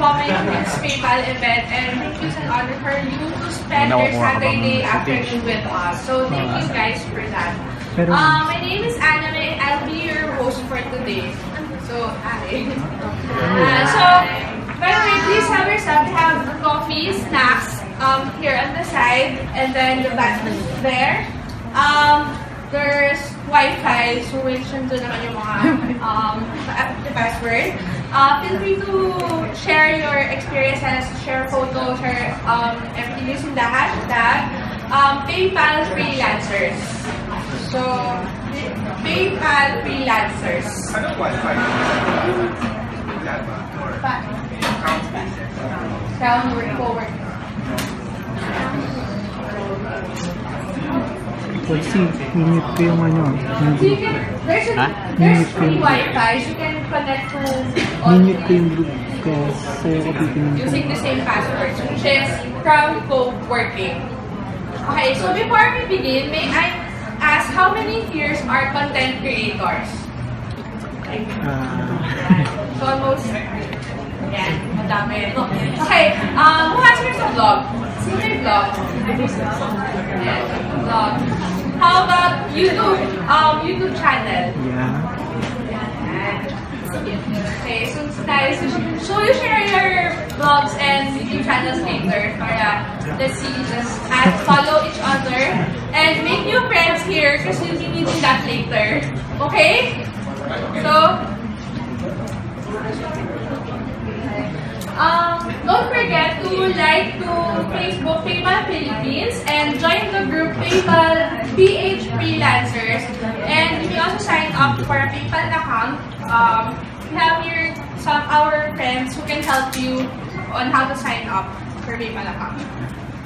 coming to this PayPal event, and it's an honor for you to spend your Saturday afternoon with us. So thank you guys for that. My name is Anna, and I'll be your host for today. So, hi. By the way, please have yourself. We have coffee, snacks here on the side, and then the bathroom there. There's Wi-Fi, so which nandun naman yung mga the password. Feel free to share your experiences, share photos, share everything using the hashtag PayPal Freelancers. So, PayPal Freelancers. Anong Wi-Fi? Sound forward. Well, see, minute ko yung ano. So you can, there's free Wi-Fi, so you can connect to Minute ko yung group kasi ako titingin ko. using the same password, which is Crown Code Working. Okay, so before we begin, may I ask how many years are content creators? So almost, yan, madami. Okay, who has heard of vlog? Sino may vlog? Yes, vlog. How about YouTube? YouTube channel? Yeah. Okay, so you share your vlogs and YouTube channels later para let's see, just follow each other and make new friends here because you'll be needing that later. Okay? So, don't forget to like to Facebook PayPal Philippines and join the group PayPal PH Freelancers. And you can also sign up for a PayPal account. We have here our friends who can help you on how to sign up for PayPal account.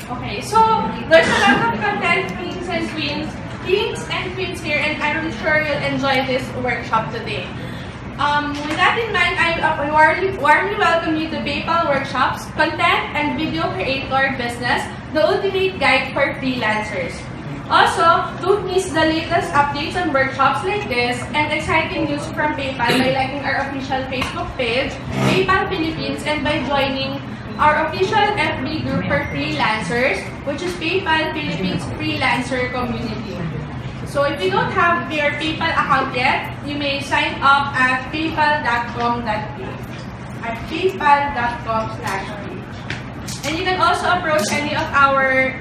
Okay, so there's a lot of content kings and queens here, and I'm sure you'll enjoy this workshop today. With that in mind, I warmly welcome you to PayPal Workshops, Content and Video Creator Business, the ultimate guide for freelancers. Also, don't miss the latest updates on workshops like this and exciting news from PayPal by liking our official Facebook page, PayPal Philippines, and by joining our official FB group for freelancers, which is PayPal Philippines Freelancer Community. So if you don't have your PayPal account yet, you may sign up at paypal.com.ph. At paypal.com/page. And you can also approach any of our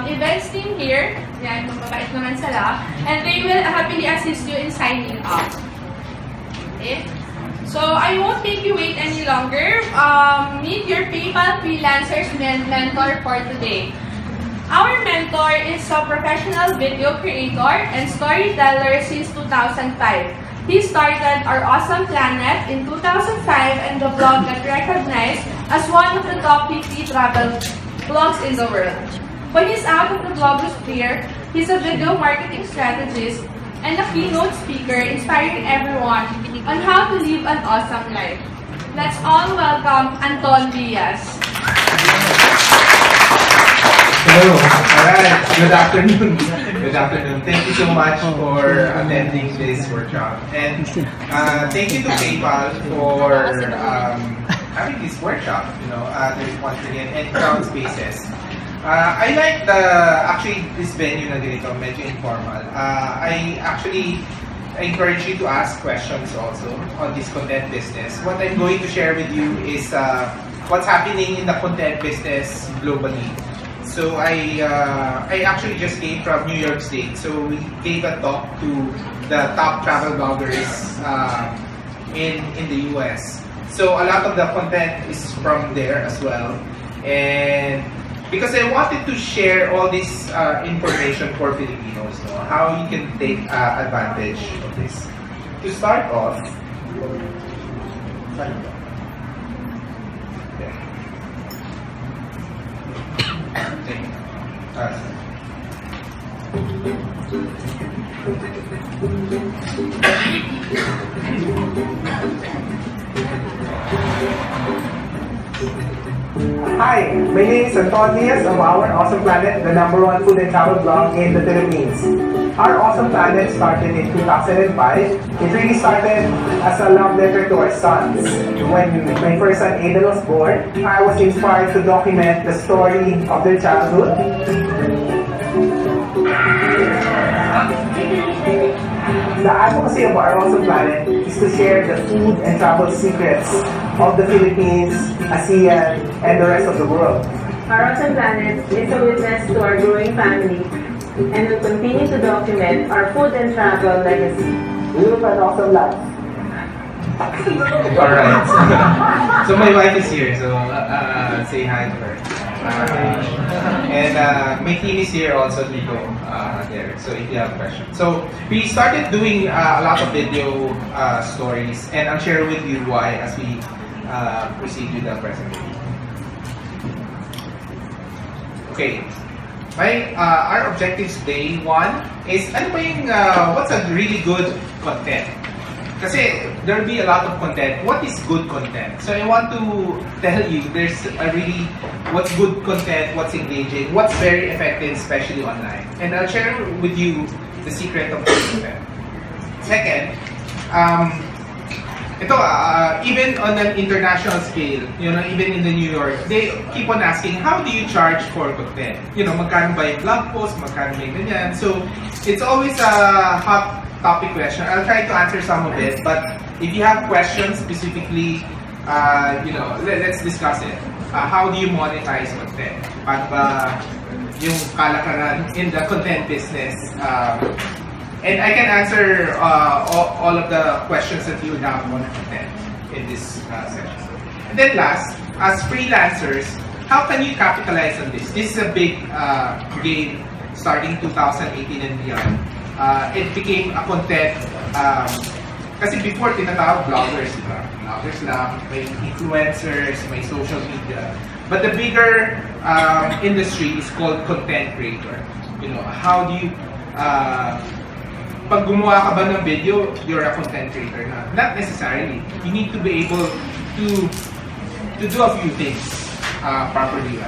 events team here. Yan, mababait naman sila. And they will happily assist you in signing up. Okay? So I won't make you wait any longer. Meet your PayPal Freelancers mentor for today. Our mentor is a professional video creator and storyteller since 2005. He started Our Awesome Planet in 2005 and the blog got recognized as one of the top 50 travel blogs in the world. When he's out of the blogosphere, he's a video marketing strategist and a keynote speaker inspiring everyone on how to live an awesome life. Let's all welcome Anton Diaz. Hello. Alright. Good afternoon. Good afternoon. Thank you so much for attending this workshop. And thank you to PayPal for having this workshop, once again, and Crowd Spaces. I like actually this venue na ganito, medyo informal. I encourage you to ask questions also on this content business. What I'm going to share with you is what's happening in the content business globally. So I actually just came from New York State. So we gave a talk to the top travel bloggers in the US. So a lot of the content is from there as well. And because I wanted to share all this information for Filipinos, how you can take advantage of this. To start off, Hi, my name is Anton Diaz of Our Awesome Planet, the #1 food and travel blog in the Philippines. Our Awesome Planet started in 2005. It really started as a love letter to our sons. When my first son Aiden was born, I was inspired to document the story of their childhood. The advocacy of our Awesome Planet is to share the food and travel secrets of the Philippines, ASEAN, and the rest of the world. Our Awesome Planet is a witness to our growing family and will continue to document our food and travel legacy. We live an awesome life. Alright. So my wife is here, so say hi to her. And my team is here also, Nico, there, so if you have questions. So we started doing a lot of video stories, and I'll share with you why as we proceed with the presentation. Okay. Our objectives today, one, is ano ba yung, what's a really good content? Kasi there will be a lot of content. What is good content? So I want to tell you, there's a really, what's good content, what's engaging, what's very effective, especially online. And I'll share with you the secret of good content. Second, even on an international scale, even in the New York, they keep on asking, how do you charge for content? Magkano ba yung blog post, magkano ba yung ganyan? So it's always a hot topic question. I'll try to answer some of it, but if you have questions specifically, let's discuss it. How do you monetize content? Paano ba yung kalakaran in the content business? And I can answer all of the questions that you have on content in this session. And then last, as freelancers, how can you capitalize on this? This is a big game starting 2018 and beyond. It became a content, kasi before tinatawag vloggers, diba? Vloggers lang, may influencers, may social media. But the bigger industry is called content creator. How do you, pag gumawa ka ba ng video, you're a content creator na? Not necessarily. You need to be able to do a few things properly.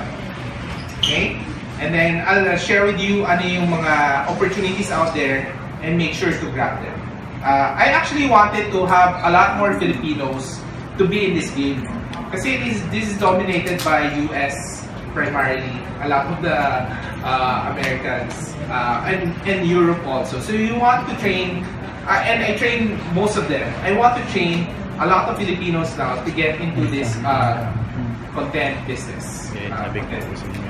Okay? And then I'll share with you ano yung mga opportunities out there and make sure to grab them. I actually wanted to have a lot more Filipinos to be in this game. Kasi this is dominated by US primarily, a lot of the Americans and Europe also. So you want to train, and I train most of them. I want to train a lot of Filipinos now to get into this content business.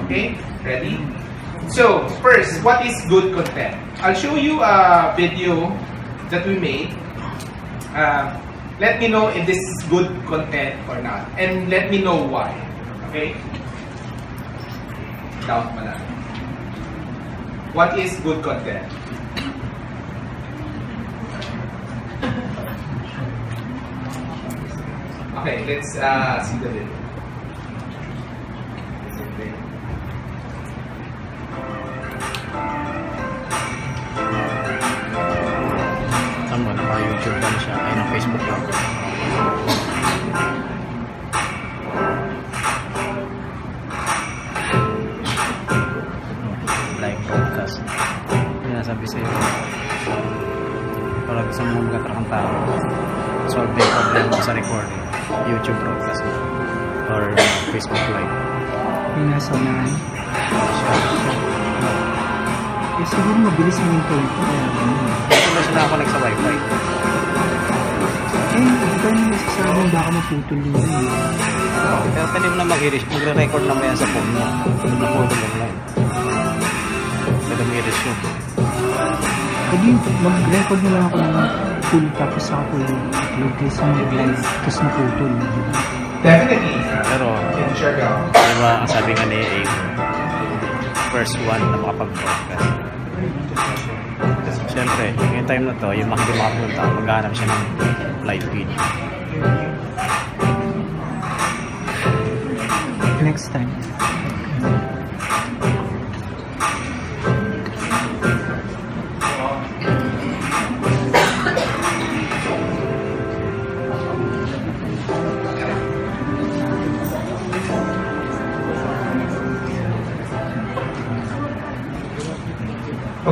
Okay, ready? So first, what is good content? I'll show you a video that we made. Let me know if this is good content or not, and let me know why. Okay? Doubt mo na. What is good content? Okay, let's see the video. Tama, naka-YouTube lang siya. Ay, na Facebook lang. Live broadcast. Sinasabi sa'yo. Para gusto mo magkatrakang tao. Solve yung problem mo sa recording. YouTube broadcast mo. Or Facebook live. Yung nasa online. Eh, siguro mabilis yung internet. Ito ba siya nakakonect sa wifi? Eh, ito yung nasasabi baka maputol din yun. Pero pwede mo na magre-record naman yan sa phone mo. Naputol lang lang. Pwede mo i-reach yun. Pwede mag-record na lang ako ng full tapos ako upload this on live tapos naputol. Definitely. Pero, diba, ang sabi nga ni Abe, first one na makapag-broadcast. Siyempre, yung time na to, yung makapunta, maghanap siya ng live feed. Next time.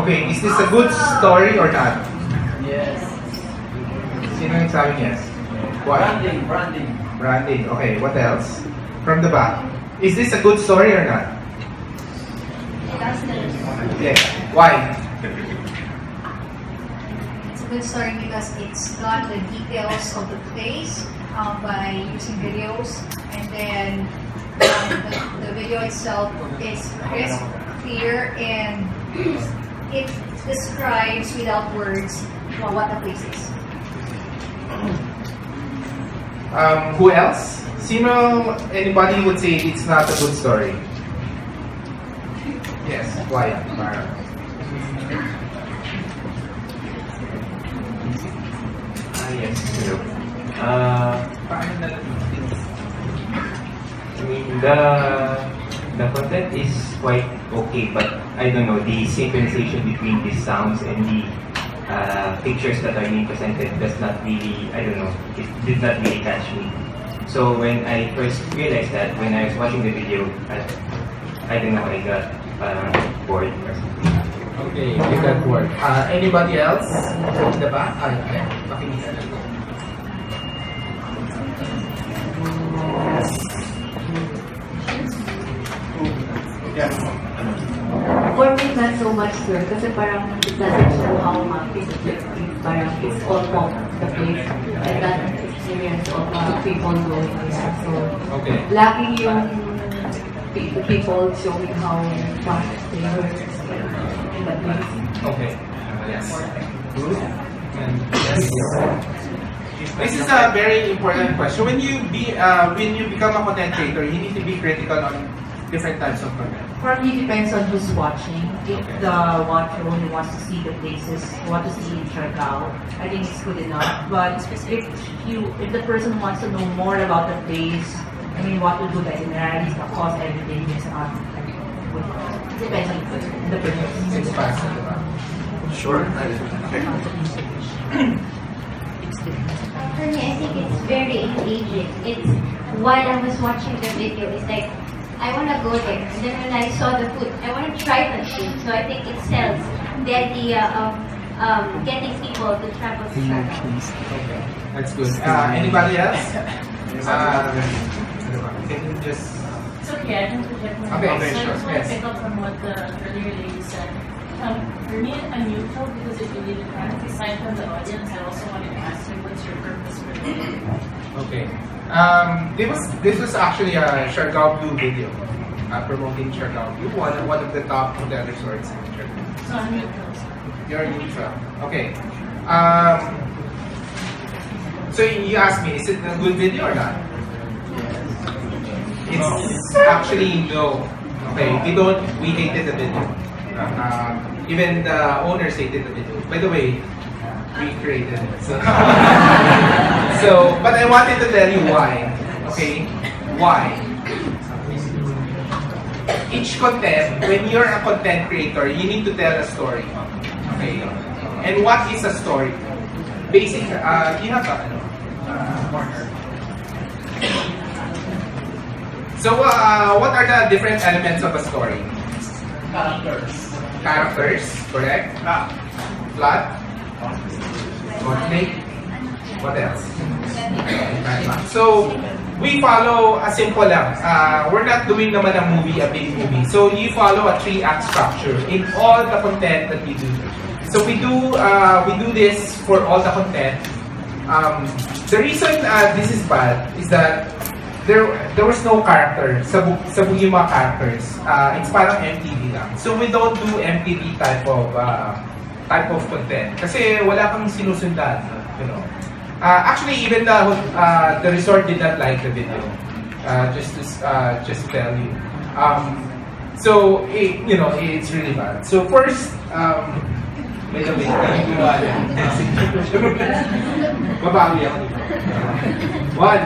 Okay, is this a good story or not? Yes. Sino yung sabi yes? Why? Branding. Okay, what else? From the back. Is this a good story or not? Yes. Why? It's a good story because it's got the details of the place by using videos, and then the video itself is crisp, clear, and it describes without words what the place is. Who else? Anybody would say it's not a good story? Yes, why? Yes, hello. I mean, the content is quite okay, but I don't know, the synchronization between the sounds and the pictures that are being presented does not really, I don't know, it did not really catch me. So when I first realized that, when I was watching the video, I don't know, I got bored or something. Okay, you got bored. Anybody else in the back? Yeah. For me, not so much, sir. Kasi parang it doesn't show how parang it's all from the place and that experience of people going there. So, okay. lacking yung people showing how fast they were in the place. Okay. Yes. This is a very important question. When you become a content creator, you need to be critical on different types of content. For me, depends on who's watching. If the watcher only wants to see the places, want to see in Siargao, I think it's good enough. But if the person wants to know more about the place, I mean, what to do, the itineraries, the cost, everything, it's not. It depends on the person. It's fast. Sure. For me, I think it's very engaging. It's while I was watching the video, it's like I want to go there. And then when I saw the food, I want to try that food. So I think it sells the idea of getting people to travel to Siargao. Okay, that's good. Anybody else? Can you just... It's okay, I can project my Okay, so sure. I just want to Yes. pick up from what the earlier lady said. For me, I'm neutral because it really depends. Aside from the audience, I also wanted to ask you, what's your purpose for the video? Okay. This was actually a Siargao Blue video, promoting Siargao Blue, one of the top hotel resorts in Siargao. So I'm neutral. You're neutral. Okay. So you asked me, is it a good video or not? It's actually no. Okay, we hated the video. Even the owners hated the video. By the way, we created it. So, but I wanted to tell you why. Okay? Why? Each content, when you're a content creator, you need to tell a story. Okay? And what is a story? Basic, you have a marker. So, what are the different elements of a story? Characters, correct? Plot. Conflict. What else? So, we follow a simple lang. We're not doing naman a movie, a big movie. So, you follow a 3-act structure in all the content that we do. So, we do this for all the content. The reason this is bad is that there was no character sa yung mga characters. It's parang MTV lang. So, we don't do MTV type of content. Kasi wala kang sinusundan, you know. Actually, even the resort did not like the video. Just to tell you. So it's really bad. So first, by the way, babawi ako dito. One,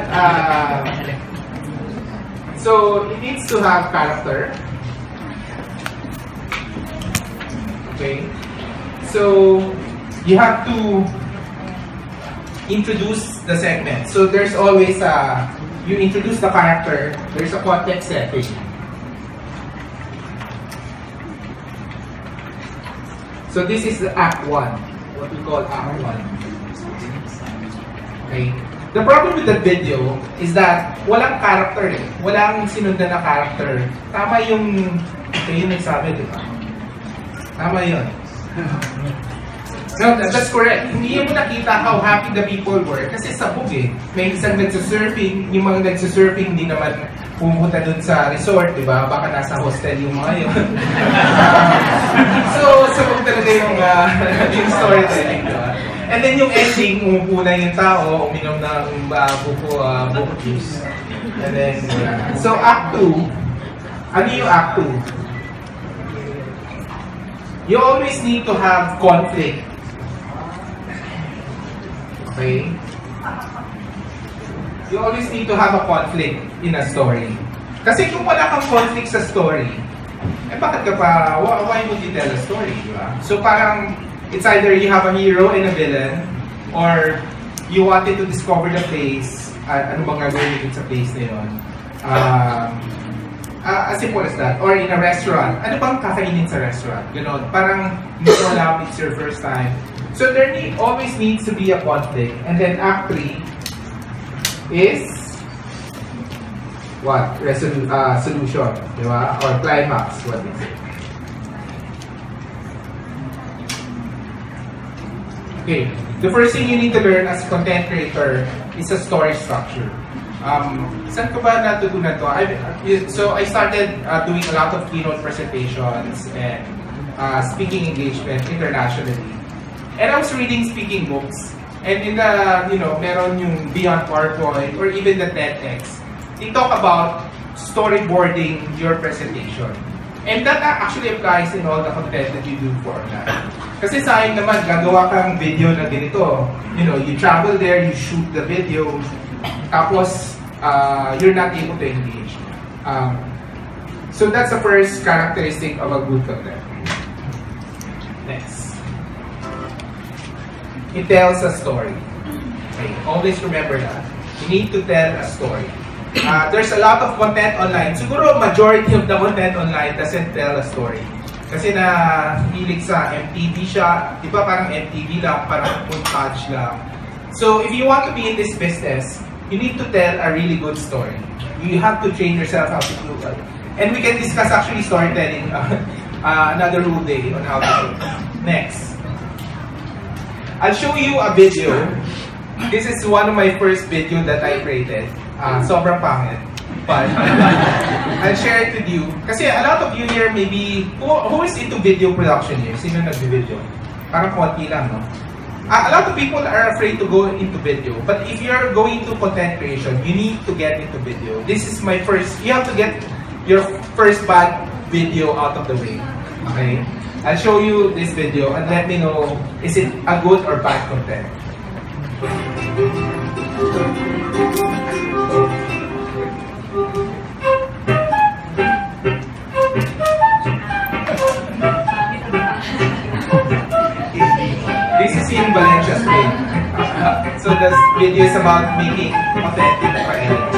so it needs to have character. Okay. So you have to introduce the segment. So there's always you introduce the character, there's a context setting. So this is the Act 1, what we call Act 1. Okay? The problem with the video is that walang character eh. Walang sinundan na character. Tama yung nagsabi, di ba? Tama yun. No, that's correct. Hindi mo nakita how happy the people were kasi sabog eh. May isang nagsasurfing, yung mga nagsasurfing hindi naman pumunta dun sa resort, di ba? Baka nasa hostel yung mga yun. So, sabog talaga yung storytelling, di ba? And then yung ending, umupo na yung tao, uminom ng buko juice. And then, so Act 2, ano yung Act 2? You always need to have conflict. Okay? You always need to have a conflict in a story. Kasi kung wala kang conflict sa story, eh bakit ka pa, why would you tell a story, di ba? So parang, it's either you have a hero and a villain, or you wanted to discover the place, ano bang gagawin dito sa place na yun. As simple as that. Or in a restaurant, ano bang kakainin sa restaurant? Ganon. Parang hindi mo alam, it's your first time. So there always needs to be a conflict. And then Act 3 is what? Solution. Diba? Or climax, what is it? Okay, the first thing you need to learn as a content creator is a story structure. Saan ko ba natutunan to? So I started doing a lot of keynote presentations and speaking engagement internationally. And I was reading speaking books. And in the, meron yung Beyond PowerPoint or even the TEDx, they talk about storyboarding your presentation. And that actually applies in all the content that you do for that. Kasi sa akin naman, gagawa kang video na ganito. You travel there, you shoot the video, tapos you're not able to engage. So that's the first characteristic of a good content. Next. It tells a story. Okay, always remember that. You need to tell a story. There's a lot of content online. Siguro majority of the content online doesn't tell a story. Kasi hilig sa MTV siya. Di ba parang MTV lang, parang montage lang. So if you want to be in this business, you need to tell a really good story. You have to train yourself how to do that. And we can discuss actually storytelling another whole day on how to do it. Next. I'll show you a video. This is one of my first video that I created. Sobrang pangit. But I'll share it with you. Kasi a lot of you here maybe, who is into video production here? Sino nag-video? Parang konti lang, no? A lot of people are afraid to go into video. But if you're going to content creation, you need to get into video. This is my first, you have to get your first bad video out of the way. Okay? I'll show you this video and let me know, is it a good or bad content? This is in Valencia, Spain. So this video is about making authentic paella.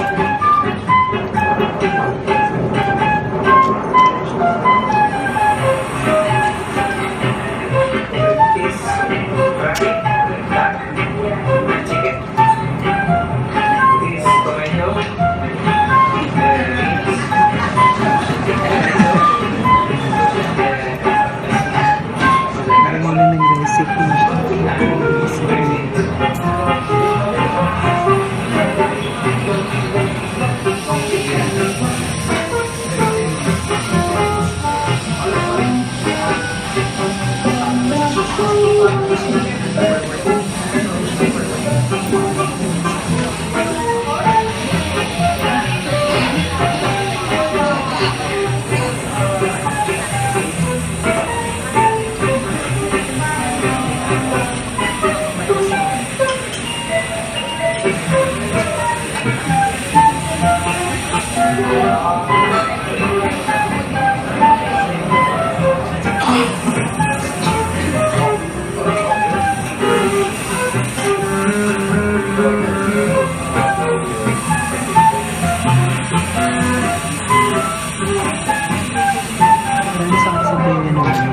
Ano sa kasabihin yung audio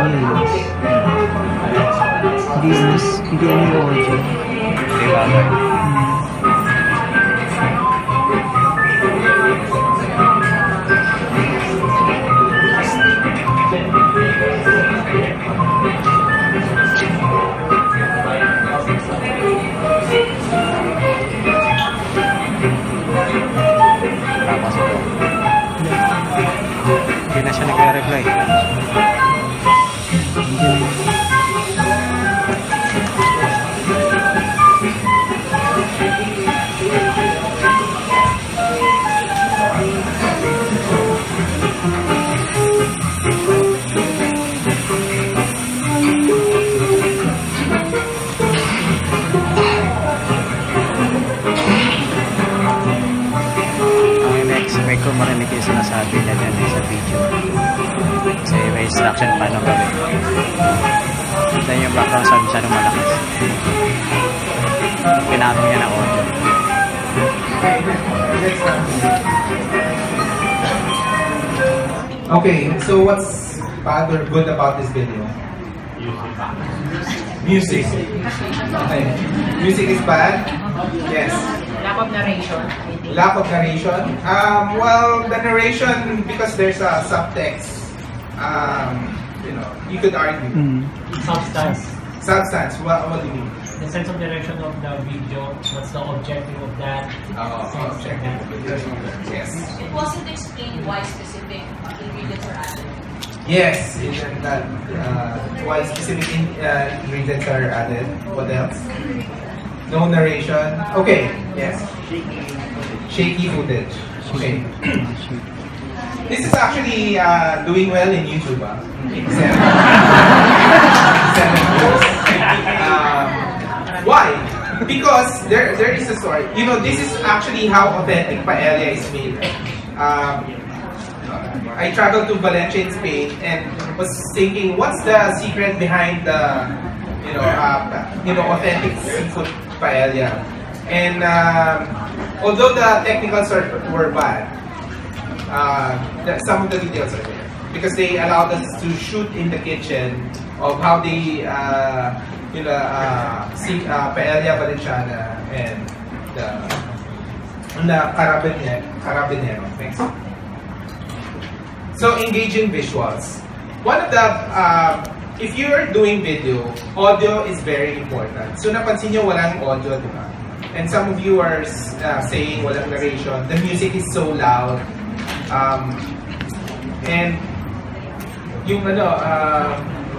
niya Hindi ano yung audio. Hindi bagay. Hindi na siya nagre-reply. Ang ko marinig yung sinasabi niya dyan sa video. Kasi may instruction paano gawin. Then yung background sound masyadong malakas. Pinatong niya na audio. Okay, so what's other good about this video? Music. Okay. Music is bad? Yes. Lack of narration. Lack of narration? Well, the narration, because there's a subtext, you know, you could argue. Substance. Substance, what do you mean? The sense of direction of the video, what's the objective of that? Objective. Yes. It wasn't explained why specific ingredients are added. Yes, isn't that why specific ingredients are added? What else? No narration. Okay, yes. Shaky footage. Okay. This is actually doing well in YouTube. 7 views. Why? Because there is a story. You know, this is actually how authentic paella is made. I traveled to Valencia in Spain and was thinking, what's the secret behind the, authentic seafood paella? And although the technicals were bad, some of the details are there because they allowed us to shoot in the kitchen of how they, see paella Valenciana and the carabinero. Thanks. So engaging visuals. One of the, if you're doing video, audio is very important. So napansin nyo walang audio, di ba? And some of you are saying walang narration. The music is so loud. And yung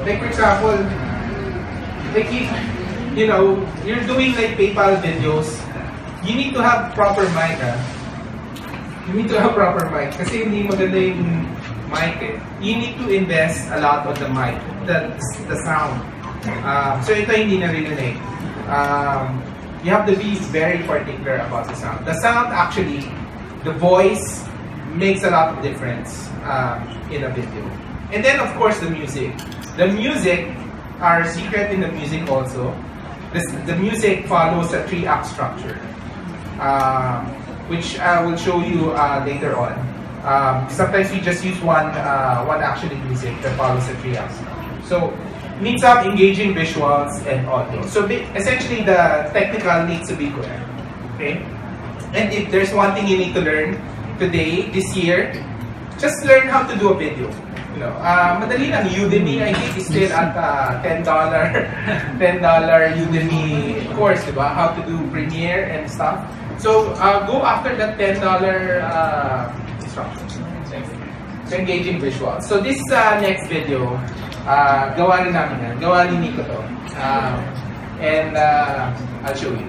like for example, like you're doing like PayPal videos, you need to have proper mic. You need to have proper mic kasi hindi maganda yung mic eh. You need to invest a lot on the mic, the sound. So ito hindi naririnig. You have to be very particular about the sound. The sound actually, the voice makes a lot of difference in a video. And then of course the music. The music, our secret in the music also, the music follows a 3-act structure. Which I will show you later on. Sometimes we just use one action in music that follows the 3 acts. So needs to have engaging visuals and audio. So essentially the technical needs to be correct. Okay? And if there's one thing you need to learn today, this year, just learn how to do a video. Madali lang. Udemy, I think, is still at $10 Udemy course, diba? How to do Premiere and stuff. So go after that $10 instructions. So engaging visuals. So this next video, gawa rin namin yan. Gawa ni Nico to. And I'll show you.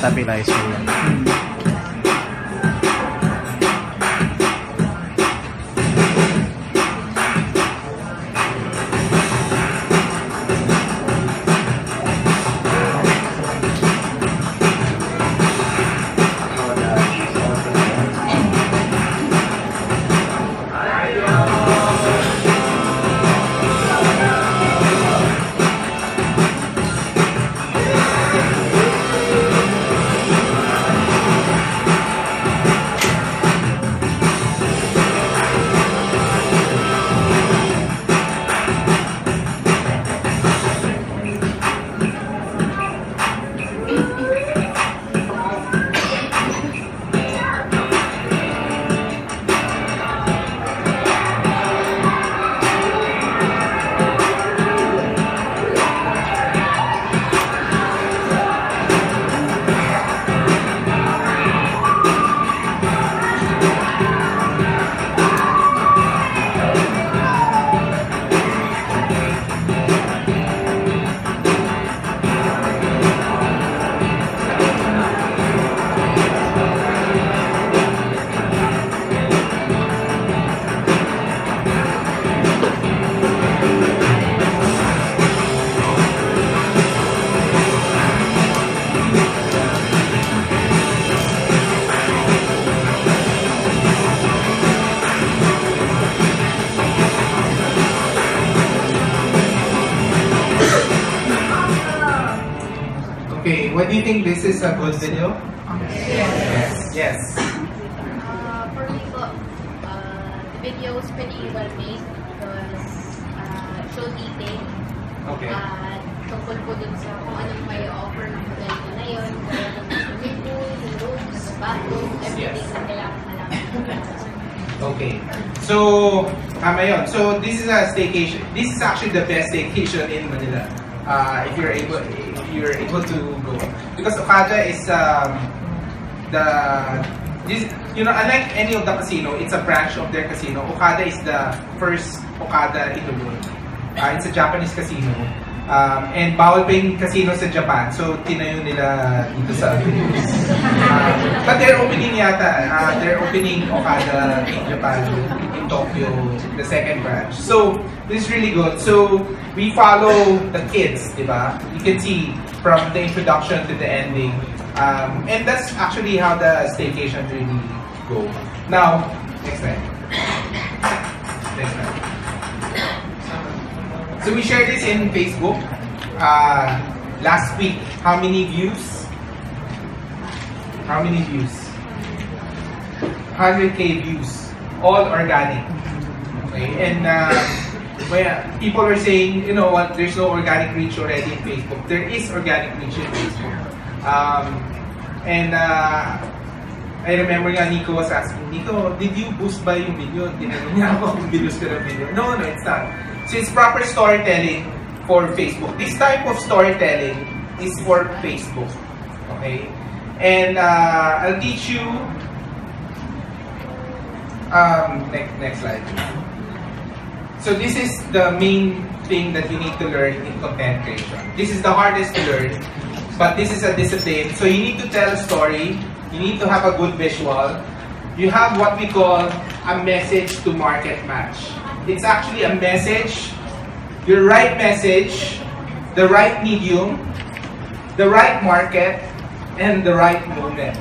stabilize mo yan. Okay, what do you think this is a good video? Yes. Yes. For me po, the video is pretty well made because show detail. Okay. Tungkol po dun sa kung anong may offer ng modelo na yun, kaya yung swimming pool, yung rooms, bathroom, everything na kailangan malaman. Okay. So, tama yun. So, this is a staycation. This is actually the best staycation in Manila. If you're able to go, because Okada is unlike any of the casino, it's a branch of their casino. Okada is the first Okada in the world. It's a Japanese casino. And bawal pa yung casino sa Japan, so tinayo nila dito sa Philippines. But they're opening they're opening Okada in Japan, in Tokyo, the second branch. So this is really good. So we follow the kids, diba? You can see from the introduction to the ending. And that's actually how the staycation really go. Now, next slide. Next slide. So we shared this in Facebook last week. How many views? How many views? 100K views. All organic. Okay, and people are saying, you know what, there's no organic reach already in Facebook. There is organic reach in Facebook. I remember nga Nico was asking, Nico, did you boost by yung video? Tinanong niya ako kung binoost ka ng video. No, it's not. So it's proper storytelling for Facebook. This type of storytelling is for Facebook. Okay? And I'll teach you next slide. So this is the main thing that you need to learn in content creation. This is the hardest to learn, but this is a discipline. So you need to tell a story. You need to have a good visual. You have what we call a message to market match. It's actually a message, your right message, the right medium, the right market, and the right moment.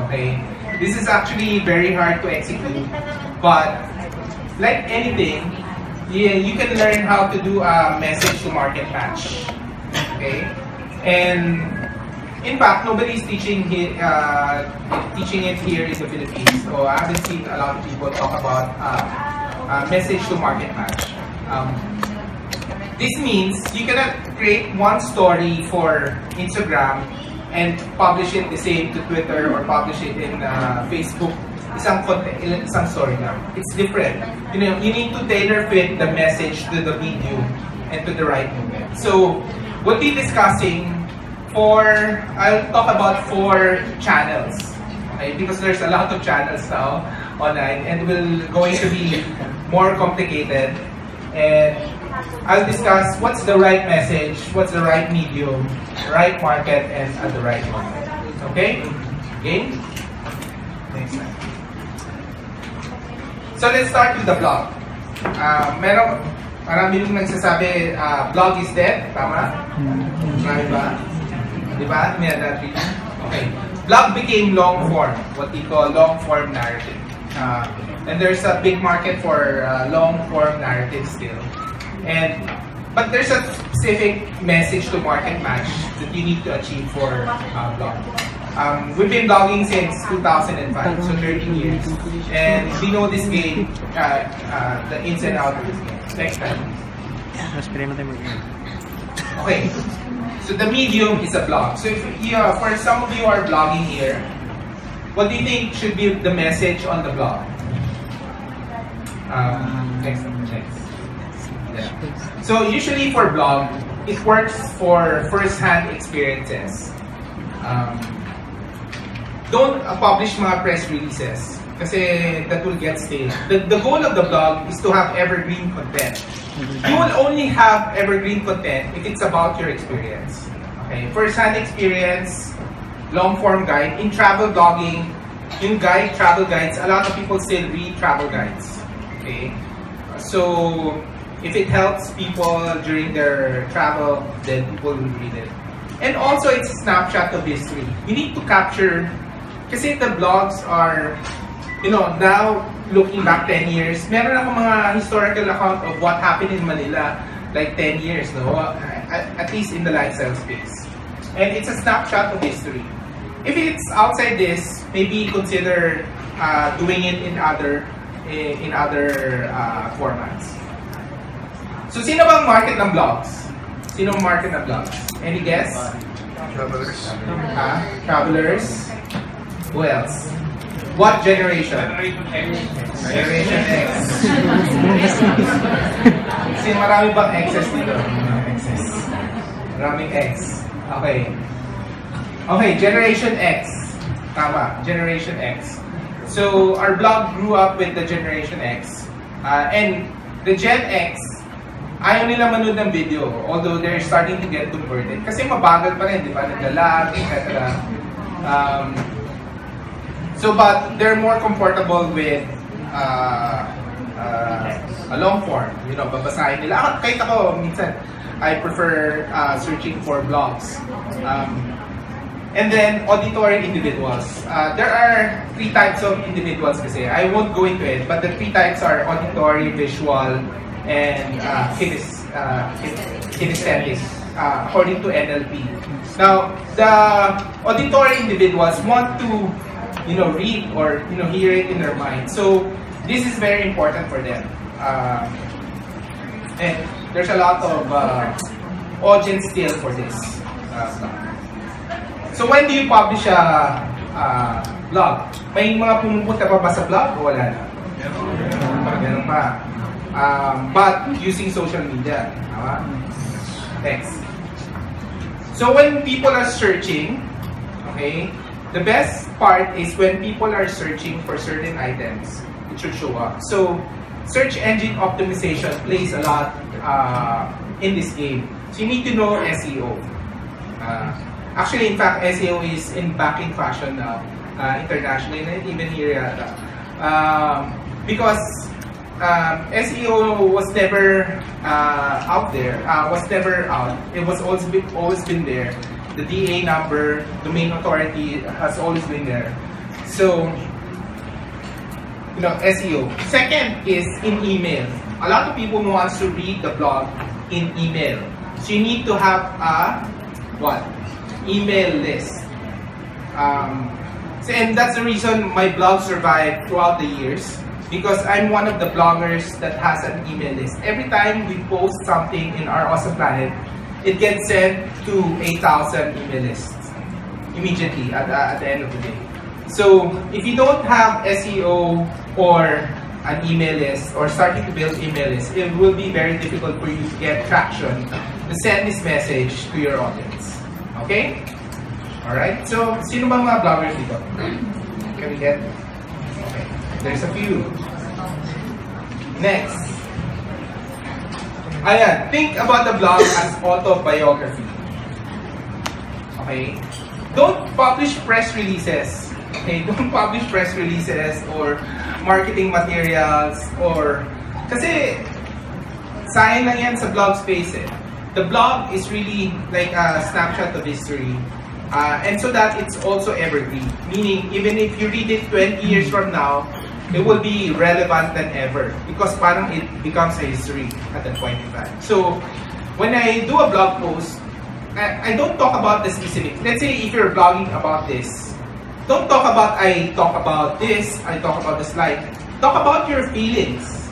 Okay? This is actually very hard to execute, but like anything, you can learn how to do a message to market match. Okay? And in fact, nobody is teaching it here in the Philippines. So I haven't seen a lot of people talk about message to market match. This means you cannot create one story for Instagram and publish it the same to Twitter or publish it in Facebook. Isang story lang. It's different. You know, you need to tailor fit the message to the medium and to the right moment. So we'll be discussing I'll talk about 4 channels. Okay, because there's a lot of channels now online and will going to be more complicated. And I'll discuss what's the right message, what's the right medium, right market, and at the right moment. Okay? Game? Next time. So let's start with the blog. Marami yung nagsasabi, blog is dead. Tama? Marami ba? Diba? May that reading? Okay. Blog became long form, what we call long form narrative. And there's a big market for long form narrative still. But there's a specific message to market match that you need to achieve for blog. We've been blogging since 2005, so 13 years. And we know this game, the ins and outs of this game. Next time. Okay. So the medium is a blog. So if for some of you are blogging here, what do you think should be the message on the blog? Next. Yeah. So usually for blog, it works for first-hand experiences. Don't publish mga press releases kasi that will get stale. The goal of the blog is to have evergreen content. You will only have evergreen content if it's about your experience. Okay, first-hand experience, long-form guide. In travel blogging, yung travel guides, a lot of people still read travel guides. Okay, so if it helps people during their travel, then people will read it. And also, it's a snapshot of history. You need to capture, kasi the blogs are, now looking back 10 years, meron ako mga historical account of what happened in Manila, like 10 years, no? At least in the lifestyle space. And it's a snapshot of history. If it's outside this, maybe consider doing it in other formats. So, sino bang market ng blogs? Sino ang market ng blogs? Any guess? Travelers. Travelers. Who else? What generation? Generation X. Kasi marami bang X's dito? Maraming X. Okay. Okay, Generation X. Tama, Generation X. So, our blog grew up with the Generation X. And the Gen X, ayaw nila manood ng video, although they're starting to get converted. Kasi mabagal pa rin, di ba? Naglalag, etc. But they're more comfortable with a long form. Babasahin nila. Kahit ako, minsan, I prefer searching for blogs. And then, auditory individuals. There are 3 types of individuals kasi. I won't go into it, but the 3 types are auditory, visual, and kinesthetic, according to NLP. Now, the auditory individuals want to read or hear it in their mind. So this is very important for them. And there's a lot of audience still for this stuff. So when do you publish a blog? May mga pumupunta pa ba sa blog o wala na? Meron pa. But using social media. Next. So when people are searching, okay, the best part is when people are searching for certain items, it should show up. So search engine optimization plays a lot in this game. So you need to know SEO. Actually, in fact, SEO is back in fashion now, internationally, and even here. Because SEO was never out there, It was always been there. The DA number, domain authority has always been there. So, SEO. Second is in email. A lot of people want to read the blog in email. So you need to have a email list. And that's the reason my blog survived throughout the years, because I'm one of the bloggers that has an email list. Every time we post something in our awesome planet, it gets sent to 8,000 email lists immediately at the end of the day. So if you don't have SEO or an email list or starting to build email lists, it will be very difficult for you to get traction to send this message to your audience. Okay? Alright? So, sino bang mga bloggers dito? Can we get? Okay. There's a few. Next. Ayan. Think about the blog as autobiography. Okay? don't publish press releases. Okay, don't publish press releases or marketing materials or kasi sayang lang yan sa blog space eh. The blog is really like a snapshot of history. And so that it's also evergreen. Meaning, even if you read it 20 years from now, it will be relevant than ever. Because parang it becomes a history at that point in time. So, when I do a blog post, I don't talk about the specific. Let's say if you're blogging about this, don't talk about I talk about this, I talk about the slide. Talk about your feelings.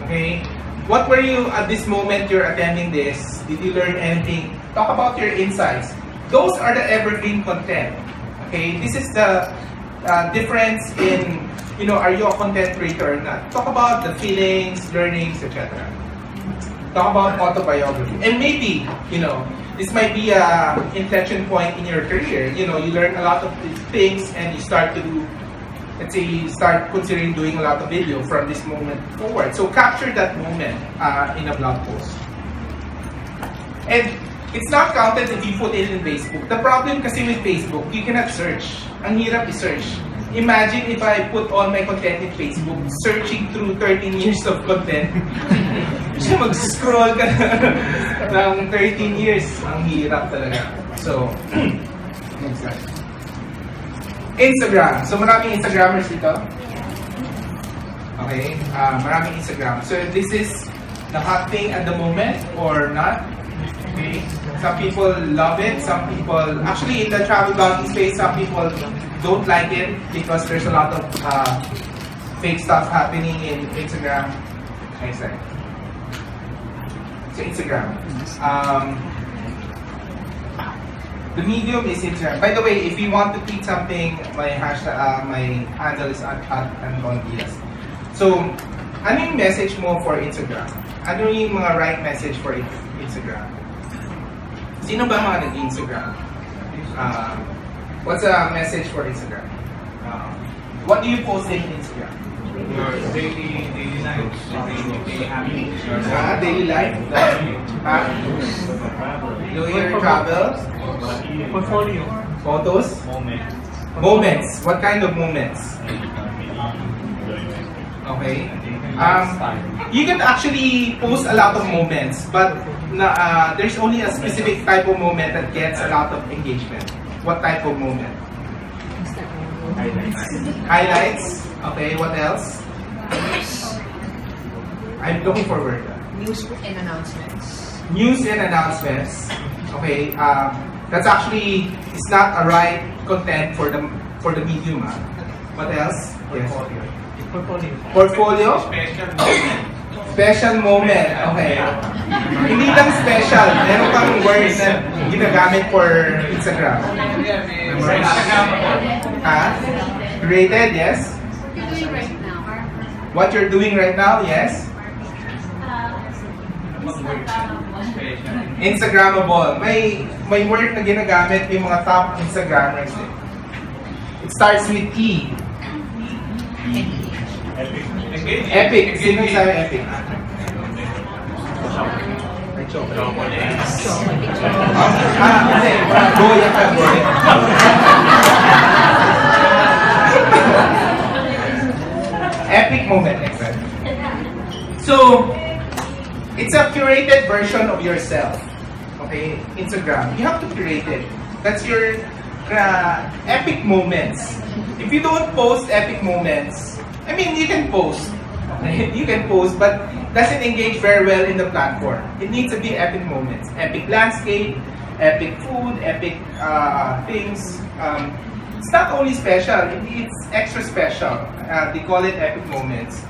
Okay? What were you at this moment you're attending this? Did you learn anything? Talk about your insights. Those are the evergreen content. Okay, this is the difference in, you know, are you a content creator or not? Talk about the feelings, learnings, etc. Talk about autobiography, and maybe, you know, this might be a inflection point in your career. You know, you learn a lot of these things, and you start to do, let's say, you start considering doing a lot of video from this moment forward. So capture that moment in a blog post, and it's not counted if you put it in Facebook. The problem kasi with Facebook, you cannot search. Ang hirap i-search. Imagine if I put all my content in Facebook, searching through 13 years of content. Kasi mag-scroll ka ng 13 years. Ang hirap talaga. So, next slide. Instagram. So, maraming Instagrammers dito. Okay, maraming Instagram. So, this is the hot thing at the moment or not. Okay. Some people love it, some people, actually in the travel blogging space, some people don't like it because there's a lot of fake stuff happening in Instagram. Next slide. So Instagram. The medium is Instagram. By the way, if you want to tweet something, my hashtag, my handle is Anton Diaz. So, ano yung message mo for Instagram? Ano yung mga right message for Instagram? Sino ba mga nag-Instagram? What's a message for Instagram? What do you post in Instagram? Your daily life. Daily life? Your travels? Portfolio. Photos? Moments. What kind of moments? Okay. You can actually post a lot of moments, but there's only a specific type of moment that gets a lot of engagement. What type of moment? Highlights. Okay, what else? I'm looking forward. News and announcements. News and announcements. Okay, that's actually, it's not a right content for the medium. What else? Yes. Portfolio? Special moment. Okay. Hindi lang special. Meron pang words na ginagamit for Instagram. Created, yes? What you're doing right now, yes? Instagrammable. May word na ginagamit yung mga top Instagrammers. It starts with E. Epic. Sino sabi epic? Kasi, goya ka, goya. Epic moment, exactly. So, it's a curated version of yourself. Okay, Instagram. You have to curate it. That's your epic moments. If you don't post epic moments, I mean, you can post. Okay? You can post, but doesn't engage very well in the platform. It needs to be epic moments. Epic landscape, epic food, epic things. It's not only special, it's extra special. They call it epic moments.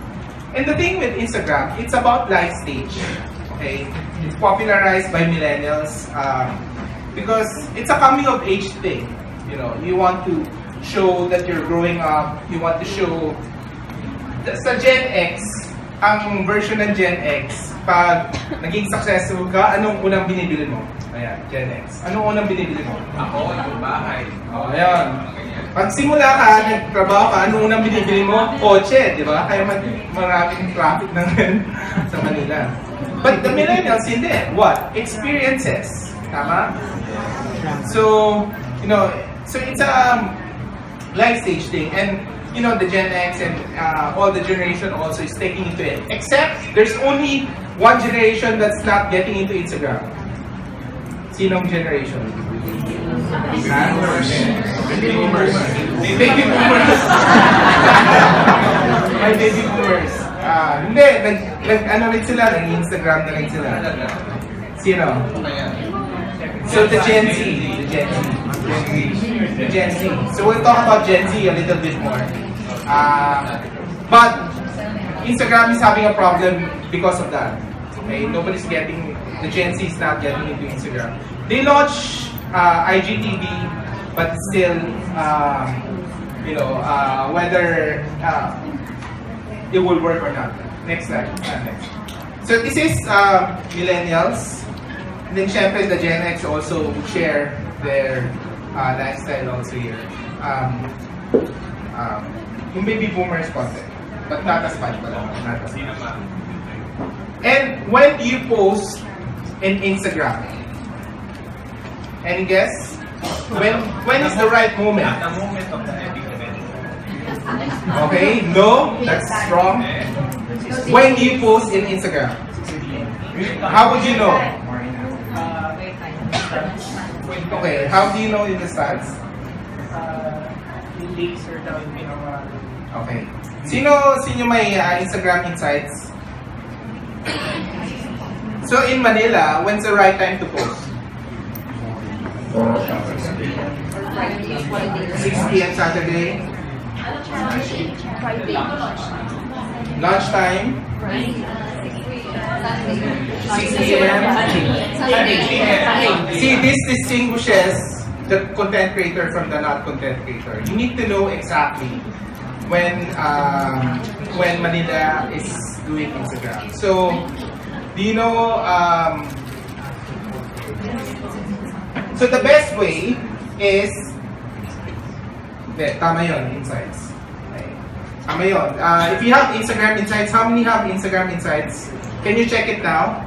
And the thing with Instagram, it's about life stage. Okay? It's popularized by millennials because it's a coming of age thing. You know, you want to show that you're growing up. You want to show sa Gen X, ang version ng Gen X, pag naging successful ka, anong unang binibili mo? Ayan, Gen X. Anong unang binibili mo? Ako, yung bahay. O, ayan. Pag simula ka, nagtrabaho ka, anong unang binibili mo? Kotse, di ba? Kaya maraming traffic na ngayon sa Manila. But the millennials, hindi. What? Experiences. Tama? So, you know, So it's a life stage thing, and you know the Gen X and all the generation also is taking into it. Except there's only one generation that's not getting into Instagram. Sinong generation? Baby boomers. Baby boomers. My baby boomers. Hindi, ano rin sila, nag-Instagram na rin sila. Sino? So the Gen Z. The Gen Z. So we'll talk about Gen Z a little bit more. But Instagram is having a problem because of that. Okay, nobody's getting, the Gen Z is not getting into Instagram. They launched IGTV, but still, you know, whether it will work or not. Next slide. Next. So this is millennials. And then syempre the Gen X also share their lifestyle also here. Yung baby boomers content, but not as much. And when do you post in Instagram? Any guess? When is the right moment? At the moment of the epic event. Okay, no, that's wrong. When do you post in Instagram? How would you know? Okay, how do you know in the stats? Okay. Sino may Instagram insights? So in Manila, when's the right time to post? 6 p.m. Saturday. Lunchtime. 6 p.m. See, this distinguishes the content creator from the not content creator. You need to know exactly when Manila is doing Instagram. So, do you know? So the best way is, tama yun, insights. Tama yun. If you have Instagram insights, how many have Instagram insights? Can you check it now?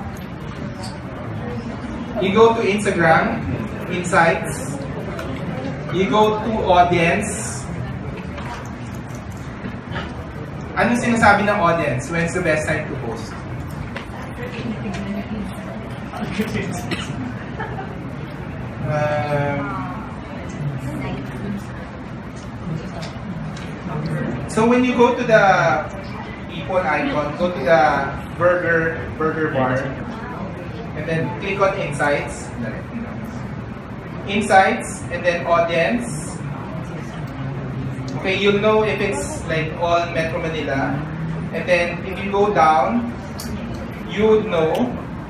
You go to Instagram, insights. You go to audience. Anong sinasabi ng audience? When's the best time to post? So when you go to the people icon, go to the burger bar, and then click on insights. Insights, and then audience. Okay, you'll know if it's like all Metro Manila. And then if you go down, you would know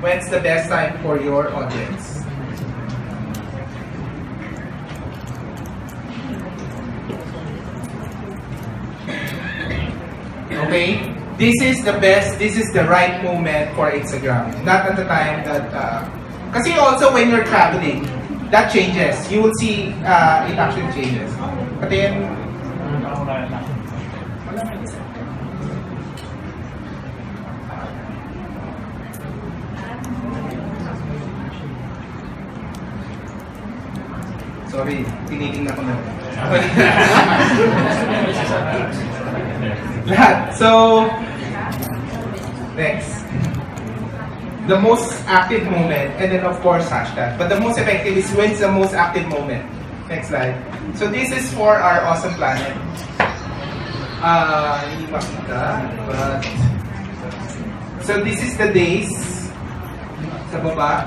when's the best time for your audience. Okay, this is the best, this is the right moment for Instagram. Not at the time that, kasi also when you're traveling, that changes. You will see it actually changes. But then, sorry, tinitingnan ko na. So, next. The most active moment, and then of course hashtag. But the most effective is when's the most active moment. Next slide. So this is for our awesome planet. Hindi makita, but so this is the days. Sa baba.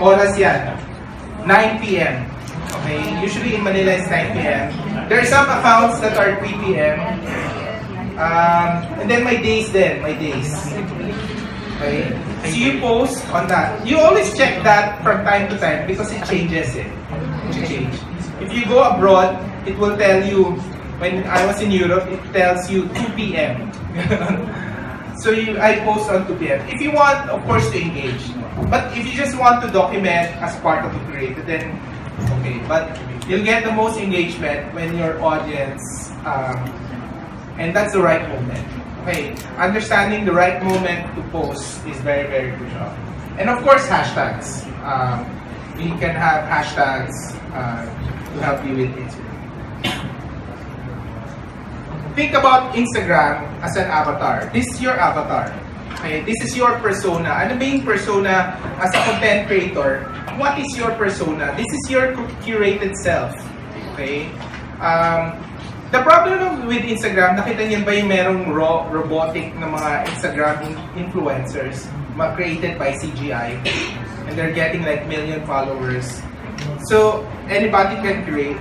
Oras yan. 9 p.m. Okay, usually in Manila it's 9 p.m. There are some accounts that are 3 p.m. And then my days then, my days. Okay, so you post on that. You always check that from time to time because it changes it. It changes. If you go abroad, it will tell you, when I was in Europe, it tells you 2 p.m. So I post on 2 p.m. If you want, of course, to engage. But if you just want to document as part of the creator, then okay. But you'll get the most engagement when your audience, and that's the right moment. Okay, understanding the right moment to post is very, very crucial. And of course, hashtags. You can have hashtags to help you with Instagram. Think about Instagram as an avatar. This is your avatar. Okay? This is your persona. Ano ba yung persona as a content creator? What is your persona? This is your curated self. Okay? The problem with Instagram, nakita niyo ba yung merong robotic na mga Instagram influencers created by CGI, and they're getting like 1 million followers. So anybody can create,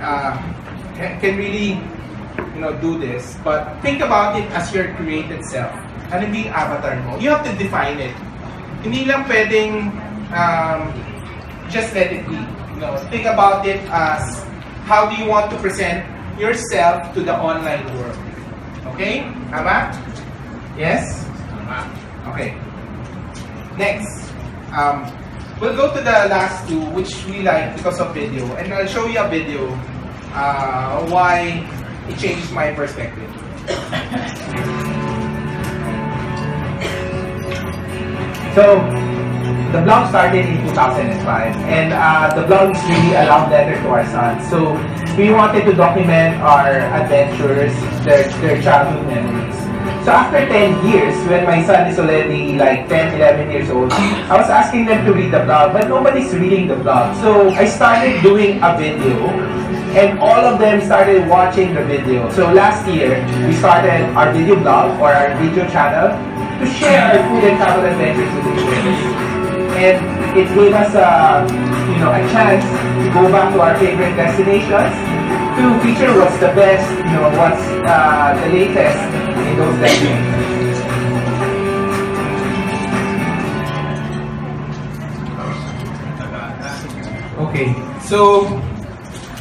can really, do this. But think about it as your created self. Ano yung avatar mo? You have to define it. Hindi lang pwedeng just let it be. Think about it as how do you want to present yourself to the online world. Okay? Tama? Yes? Okay. Next. We'll go to the last two, which we like because of video. And I'll show you a video why it changed my perspective. So, the blog started in 2005, and the blog is really a love letter to our son. So, we wanted to document our adventures, their childhood memories. So after 10 years, when my son is already like 10, 11 years old, I was asking them to read the blog, but nobody's reading the blog. So I started doing a video, and all of them started watching the video. So last year, we started our video blog or our video channel to share our food and travel adventures with the kids. And it gave us a chance to go back to our favorite destinations, to feature what's the best, what's the latest in those destinations. Okay, so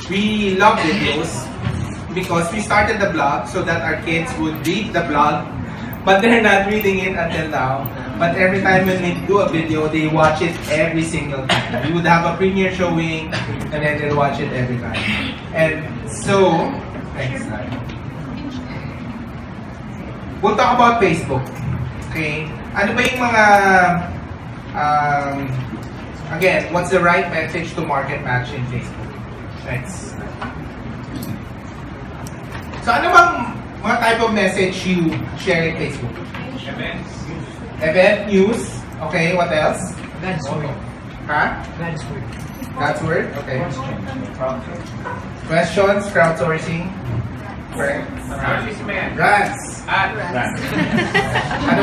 we love videos because we started the blog so that our kids would read the blog, but they're not reading it until now. But every time when we do a video, they watch it every single time. We would have a premiere showing, and then they'll watch it every time. And so, next slide. We'll talk about Facebook. Okay? Ano ba yung mga, again, what's the right message to market match in Facebook? Next. So ano bang mga type of message you share in Facebook? Event, news. Okay, what else? God's word. Huh? God's word. God's word? Okay. Questions, crowdsourcing. Correct. Rants. Ano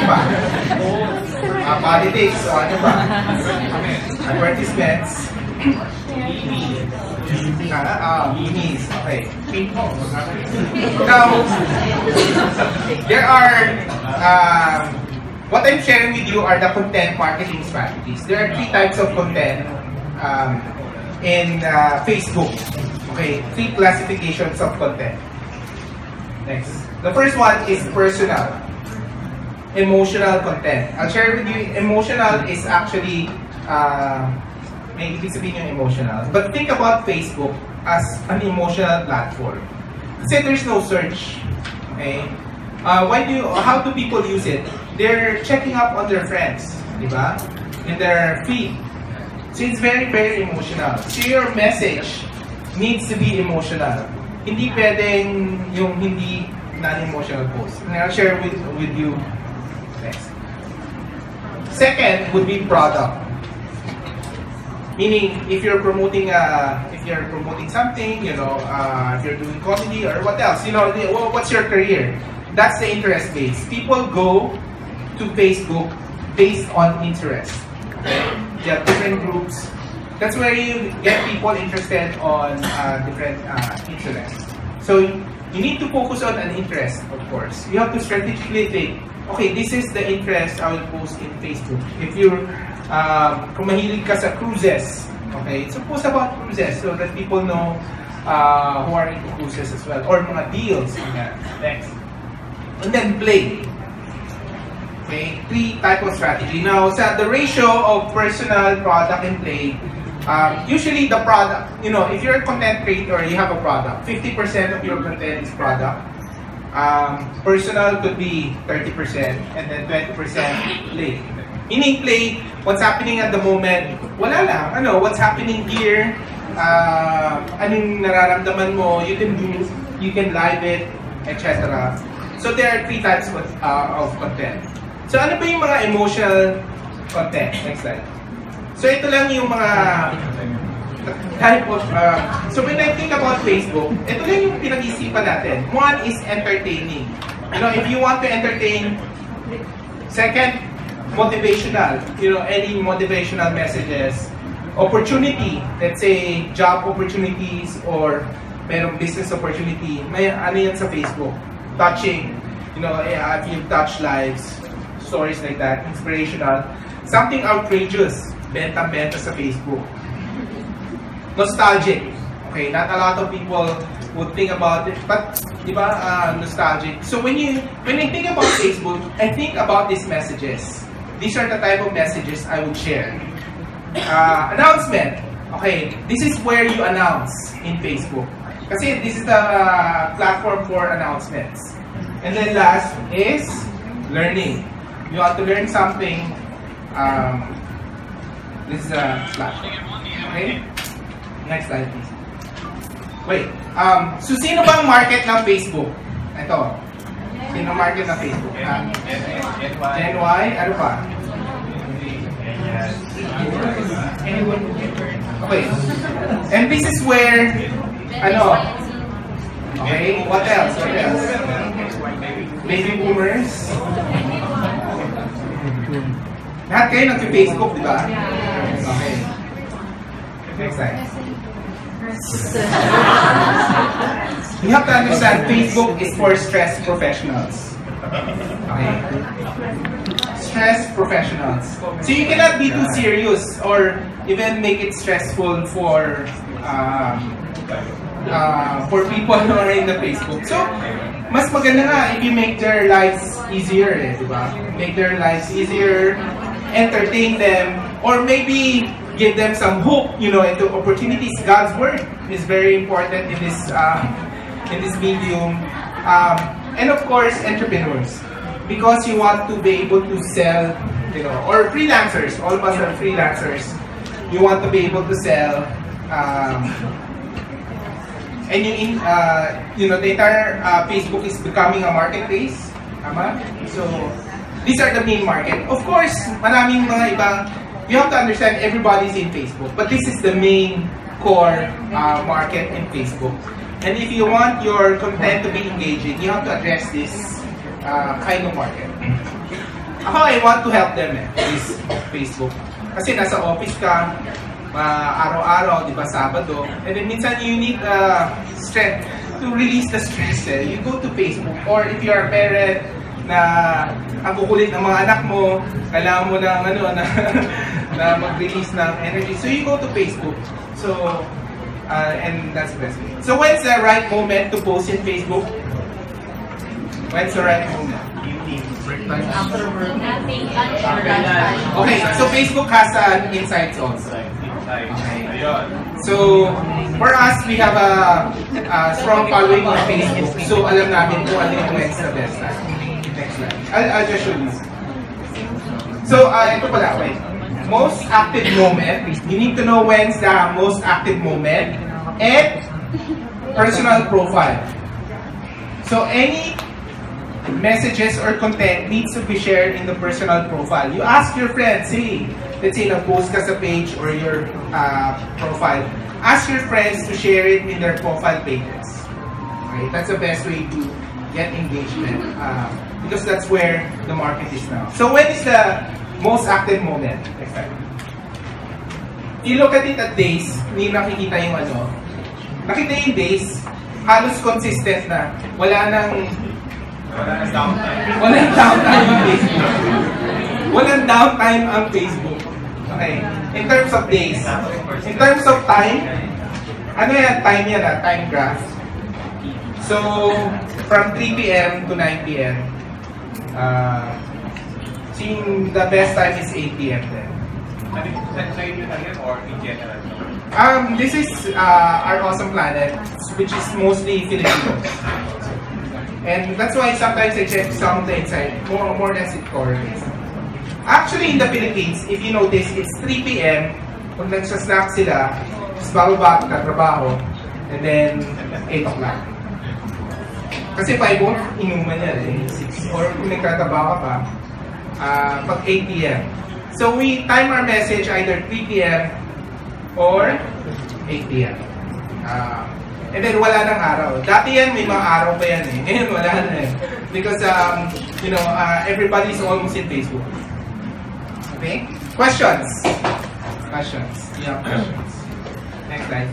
ba? Politics. O ano ba? Advertisements. Memes. Okay. Now, there are what I'm sharing with you are the content marketing strategies. There are 3 types of content in Facebook. Okay, 3 classifications of content. Next. The first one is personal, emotional content. I'll share with you, emotional is actually, may ibig sabihin yung emotional. But think about Facebook as an emotional platform. Say there's no search. Okay? How do people use it? They're checking up on their friends, diba? In their feed. So it's very, very emotional. So your message needs to be emotional. Hindi pwedeng yung hindi non-emotional post. And I'll share with you next. Second would be product. Meaning, if you're promoting something, if you're doing comedy or what else, what's your career? That's the interest base. People go to Facebook based on interest. Okay? You have different groups. That's where you get people interested on different interests. So you need to focus on an interest, of course. You have to strategically think, okay, this is the interest I will post in Facebook. If you're, kung mahilig ka sa cruises, okay, so post about cruises so that people know who are into cruises as well, or mga deals on that. Next. And then play. Okay, 3 type of strategy. Now, the ratio of personal, product, and play, usually the product, if you're a content creator, you have a product. 50% of your content is product. Personal could be 30%, and then 20% play. Meaning play, what's happening at the moment, wala lang. What's happening here, anong nararamdaman mo, you can live it, etc. So there are 3 types of content. So ano ba yung mga emotional content? Next slide. So ito lang yung mga type of, so when I think about Facebook, ito lang yung pinag-isipan natin. One is entertaining. You know, if you want to entertain. Second, motivational. You know, any motivational messages. Opportunity, let's say job opportunities or merong business opportunity. May ano yan sa Facebook. Touching, you know, if you touch lives, stories like that. Inspirational. Something outrageous. Benta-benta sa Facebook. Nostalgic. Okay, not a lot of people would think about it, but diba, nostalgic. So when I think about Facebook, I think about these messages. These are the type of messages I would share. Announcement. Okay, this is where you announce in Facebook. Kasi this is the platform for announcements. And then last is learning. You want to learn something. This is a slash. Okay? Next slide, please. Wait. So sino bang market ng Facebook? Ito. Sino market ng Facebook? Gen Y? Ano pa? Okay. And this is where, ano? Okay, what else? What else? Baby boomers? Lahat kayo nag-Facebook, di ba? Okay. Next slide. You have to understand, Facebook is for stressed professionals. Okay. Stressed professionals. So you cannot be too serious or even make it stressful for people who are in the Facebook. So, mas maganda nga if you make their lives easier, diba? Make their lives easier, entertain them, or maybe give them some hope, you know, into opportunities. God's word is very important in this medium. And of course, entrepreneurs, because you want to be able to sell, you know, or freelancers. All of us are freelancers. You want to be able to sell, and you know, the entire Facebook is becoming a marketplace. Tama? So these are the main market. Of course, maraming mga ibang. You have to understand everybody's in Facebook, but this is the main core market in Facebook. And if you want your content to be engaging, you have to address this kind of market. Ako, I want to help them this Facebook. Kasi nasa office ka, araw-araw, di ba, Sabado, and then minsan you need strength to release the stress. You go to Facebook, or if you're a parent na ang kukulit ng mga anak mo, kailangan mo ng ano, na mag-release ng energy. So you go to Facebook. So, and that's the best way. So when's the right moment to post in Facebook? When's the right moment? Okay, so Facebook has an insights also. Okay. So, for us, we have a strong following on Facebook. So, alam namin kung ano yung when's the best time. Next slide. I'll just show you. So, ito pala, wait. Most active moment. You need to know when's the most active moment. And personal profile. So, any messages or content needs to be shared in the personal profile. You ask your friends, hey, let's say nag-post ka sa page or your profile. Ask your friends to share it in their profile pages. Okay, that's the best way to get engagement because that's where the market is now. So when is the most active moment? You look at it at days, hindi nakikita yung ano. Nakita yung days, halos consistent na. Wala nang downtime. Walang downtime ang Facebook. Walang downtime ang Facebook. Okay. In terms of days. In terms of time, ano yan? Time yan, time graph. So, from 3 p.m. to 9 p.m. The best time is 8 p.m. then. Or in general? This is our awesome planet, which is mostly Filipinos. And that's why sometimes I check some of the insight, more or less it correlates. Actually, in the Philippines, if you notice, it's 3 p.m. Kung nagsasnack sila, Tapos bababa, tatrabaho, and then 8 o'clock. Kasi 5 o'clock, inuman yan eh. 6. Or kung nagtatrabaho ka pa, pag 8 p.m. So we time our message either 3 p.m. or 8 p.m. And then wala nang araw. Dati yan, may mga araw pa yan eh. Ngayon wala na eh. Because, you know, everybody's almost in Facebook. Okay? Questions? Questions? Yeah, questions. Next slide.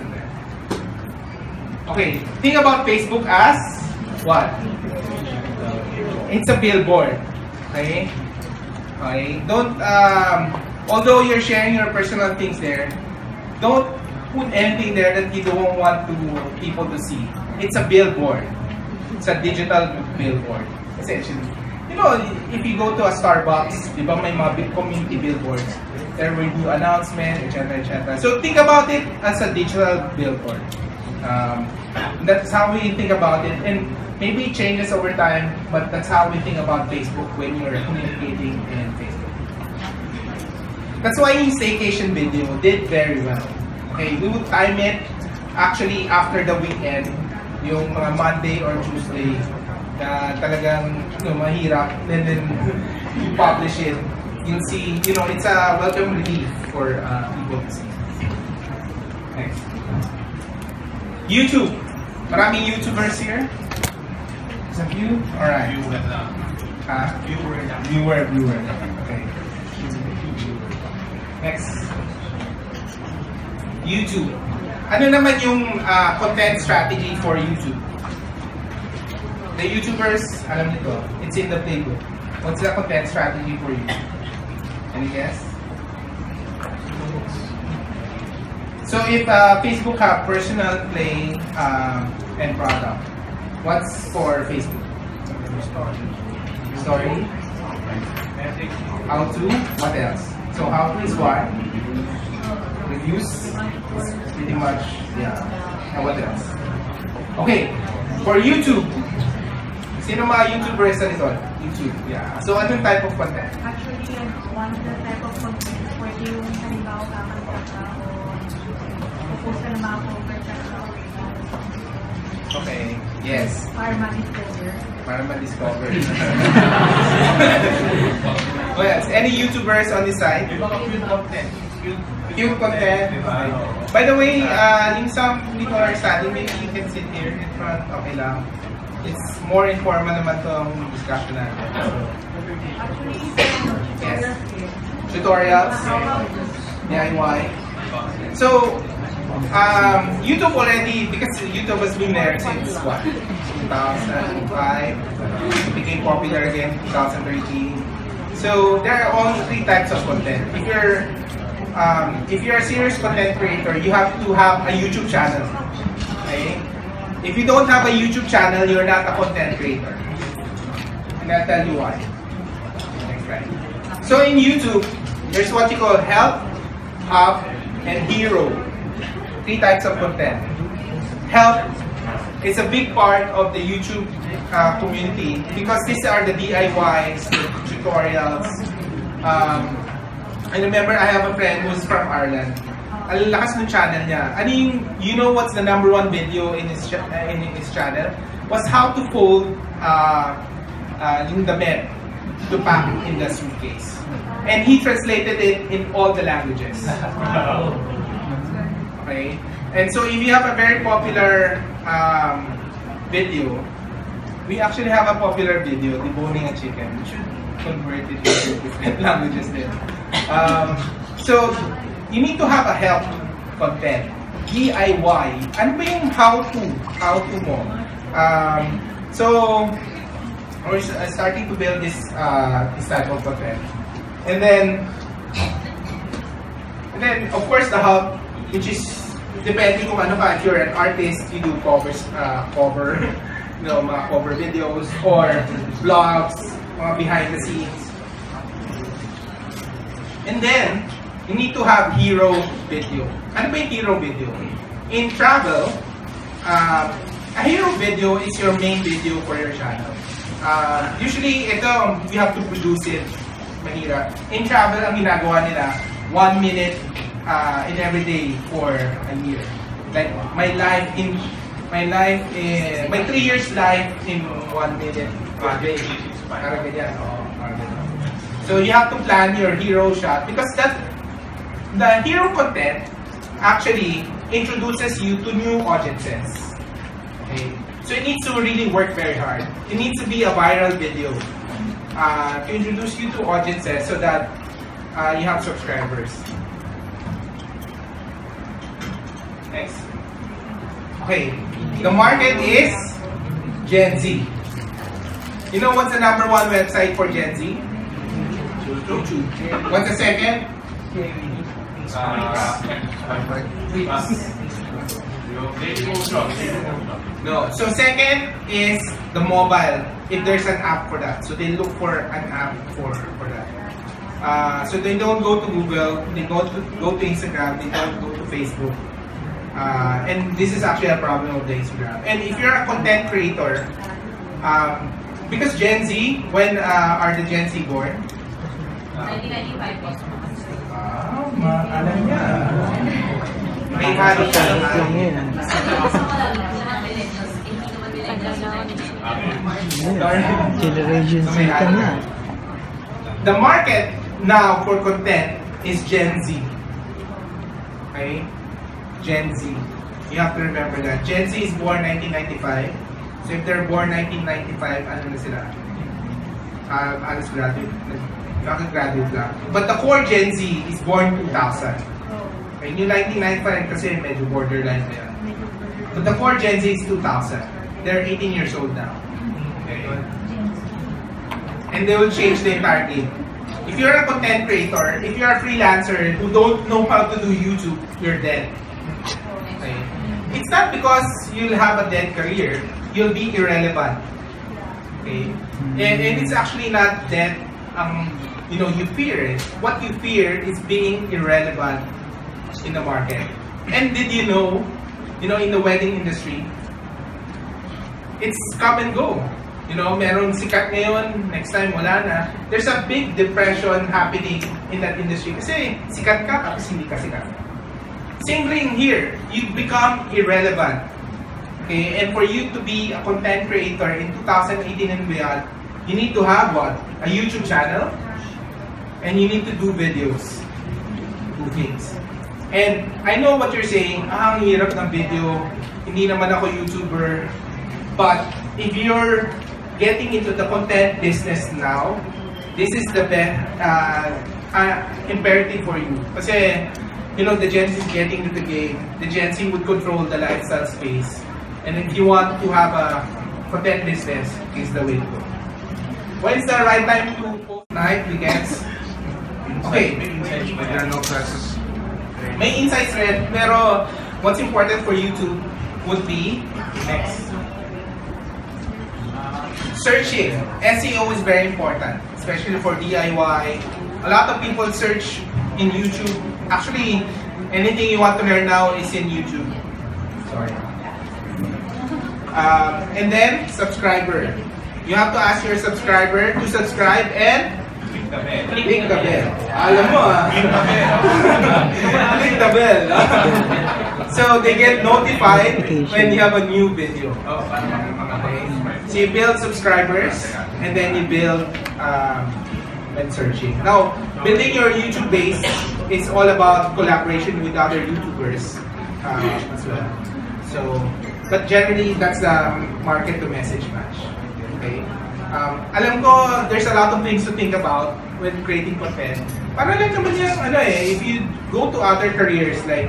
Okay, think about Facebook as what? It's a billboard. Okay? Okay? Don't, although you're sharing your personal things there, don't put anything there that you don't want people to see. It's a billboard. It's a digital billboard, essentially. You know, if you go to a Starbucks, di ba may mga big community billboards, there will do announcement, etc., etc. So think about it as a digital billboard. That's how we think about it, and maybe it changes over time, but that's how we think about Facebook when you're communicating in Facebook. That's why yung staycation video did very well. Okay, we would time it actually after the weekend, yung Monday or Tuesday, na talagang mahirap, and then you publish it. You'll see, you know, it's a welcome relief for people to see. Next. YouTube. Maraming YouTubers here? Is that you? Alright. Viewer. Okay. Next. YouTube. Ano naman yung content strategy for YouTube? The YouTubers, alam nito, it's in the playbook. What's the content strategy for YouTube? Any guess? So if Facebook have personal, play, and product, what's for Facebook? Story. How to? What else? So how to is what? Reviews. Pretty much, yeah. And what else? Okay, for YouTube. Sino mga YouTubers na nito? YouTube, yeah. So anong type of content? Actually, one of the type of content pwede yung halimbawa kakanta ka o post ka na mga cover ka sa Okay, yes. para ma-discover. Para ma-discover. What else? Any YouTubers on this side? Cute content. Okay. By the way, yung some people are studying, maybe you can sit here in front. Okay lang. It's more informal naman itong discussion natin. Yes. Tutorials. DIY. So, YouTube already, because YouTube has been there since what? 2005. It became popular again in 2013. So, there are only 3 types of content. If you're a serious content creator, you have to have a YouTube channel. Okay? If you don't have a YouTube channel, you're not a content creator. And I'll tell you why. Next slide. So in YouTube, there's what you call help, hub, and hero. 3 types of content. Help is a big part of the YouTube community because these are the DIYs, the tutorials. I remember I have a friend who's from Ireland. Ang lakas ng channel niya. Ano yung, you know what's the #1 video in his channel? Was how to fold yung damit to pack in the suitcase. And he translated it in all the languages. Okay? And so if you have a very popular video, we actually have a popular video, deboning a chicken. We should convert it into different languages then. So, you need to have a help content. DIY. Ano ba yung how-to? How-to mo? So, we're starting to build this type of content. And then, of course, the help, which is, depending kung ano ka, if you're an artist, you do covers, you know, mga cover videos, or vlogs, mga behind the scenes. And then, you need to have hero video. Ano ba yung hero video? In travel, a hero video is your main video for your channel. Usually, ito, you have to produce it. Mahirap. In travel, ang ginagawa nila, 1 minute in every day for a year. Like my 3 years life in 1 minute a day. Parang ganyan. So you have to plan your hero shot because the hero content actually introduces you to new audiences. Okay? So it needs to really work very hard. It needs to be a viral video to introduce you to audiences so that you have subscribers. Next. Okay, the market is Gen Z. You know what's the #1 website for Gen Z? YouTube. What's the second? No. So second is the mobile. If there's an app for that, so they look for an app for that. So they don't go to Google. They go to Instagram. They don't go to Facebook. And this is actually a problem of the Instagram. And if you're a content creator, because Gen Z, when are the Gen Z born? 1995 po. Alam niya. May halo siya ng Generation Z ka na. The market now for content is Gen Z. Okay? Gen Z. You have to remember that. Gen Z is born 1995. So if they're born 1995, ano na sila? Alas graduate. Nakagraduate lang. But the core Gen Z is born 2000. Okay, yung 1995 kasi medyo borderline na yan. But the core Gen Z is 2000. They're 18 years old now. Okay? And they will change the entire game. If you're a content creator, if you're a freelancer who don't know how to do YouTube, you're dead. Okay? It's not because you'll have a dead career. You'll be irrelevant. Okay? And it's actually not that you fear it. What you fear is being irrelevant in the market. And did you know, in the wedding industry, it's come and go. Meron sikat ngayon, next time wala na. There's a big depression happening in that industry kasi sikat ka tapos hindi ka sikat. Same thing here. You become irrelevant. Okay, and for you to be a content creator in 2018 and beyond, you need to have what? A YouTube channel, and you need to do videos, do things. And I know what you're saying, ang hirap ng video, hindi naman ako YouTuber, but if you're getting into the content business now, this is the best imperative for you. Kasi, the Gen Z is getting into the game. The Gen Z would control the lifestyle space. And if you want to have a content business, is the way to go. When's the right time to post night weekends? Okay. There are no classes. May insights rin, pero what's important for YouTube would be next. Searching. SEO is very important, especially for DIY. A lot of people search in YouTube. Actually, anything you want to learn now is in YouTube. Sorry. And then, subscriber. You have to ask your subscriber to subscribe and click the bell. Alam mo click the bell. So they get notified when you have a new video. Okay. So you build subscribers and then you build when searching. Now, building your YouTube base is all about collaboration with other YouTubers as well. So, but generally, that's the market to message match. Okay. Alam ko, there's a lot of things to think about when creating content. Para lang naman yung, if you go to other careers like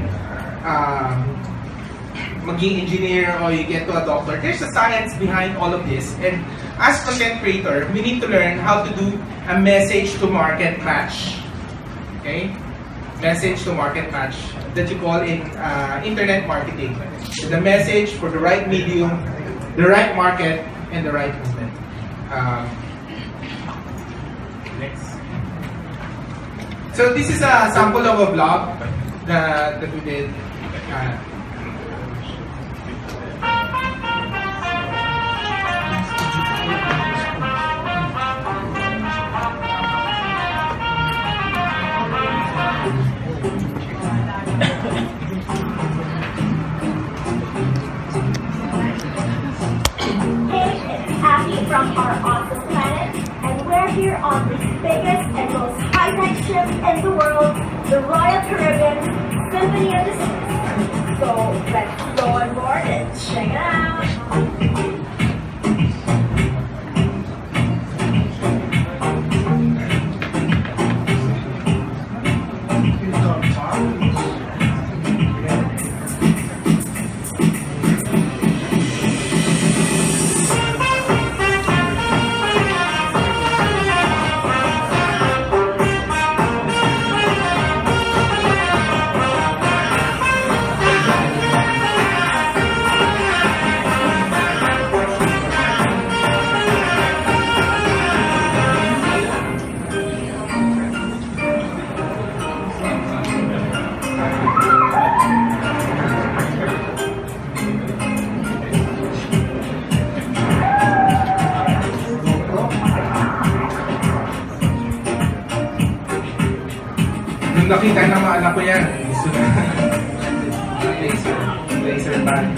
maging engineer or you get to a doctor, there's a science behind all of this. And as content creator, we need to learn how to do a message to market match. Okay? Message to market match that you call in internet marketing. The message for the right medium, the right market, and the right movement. Next. So this is a sample of a blog that we did. our awesome planet, and we're here on the biggest and most high-tech ship in the world, the Royal Caribbean Symphony of the Seas. So let's go on board and check it out. Nung nakita ng mga anak ko yan, gusto na. Laser band.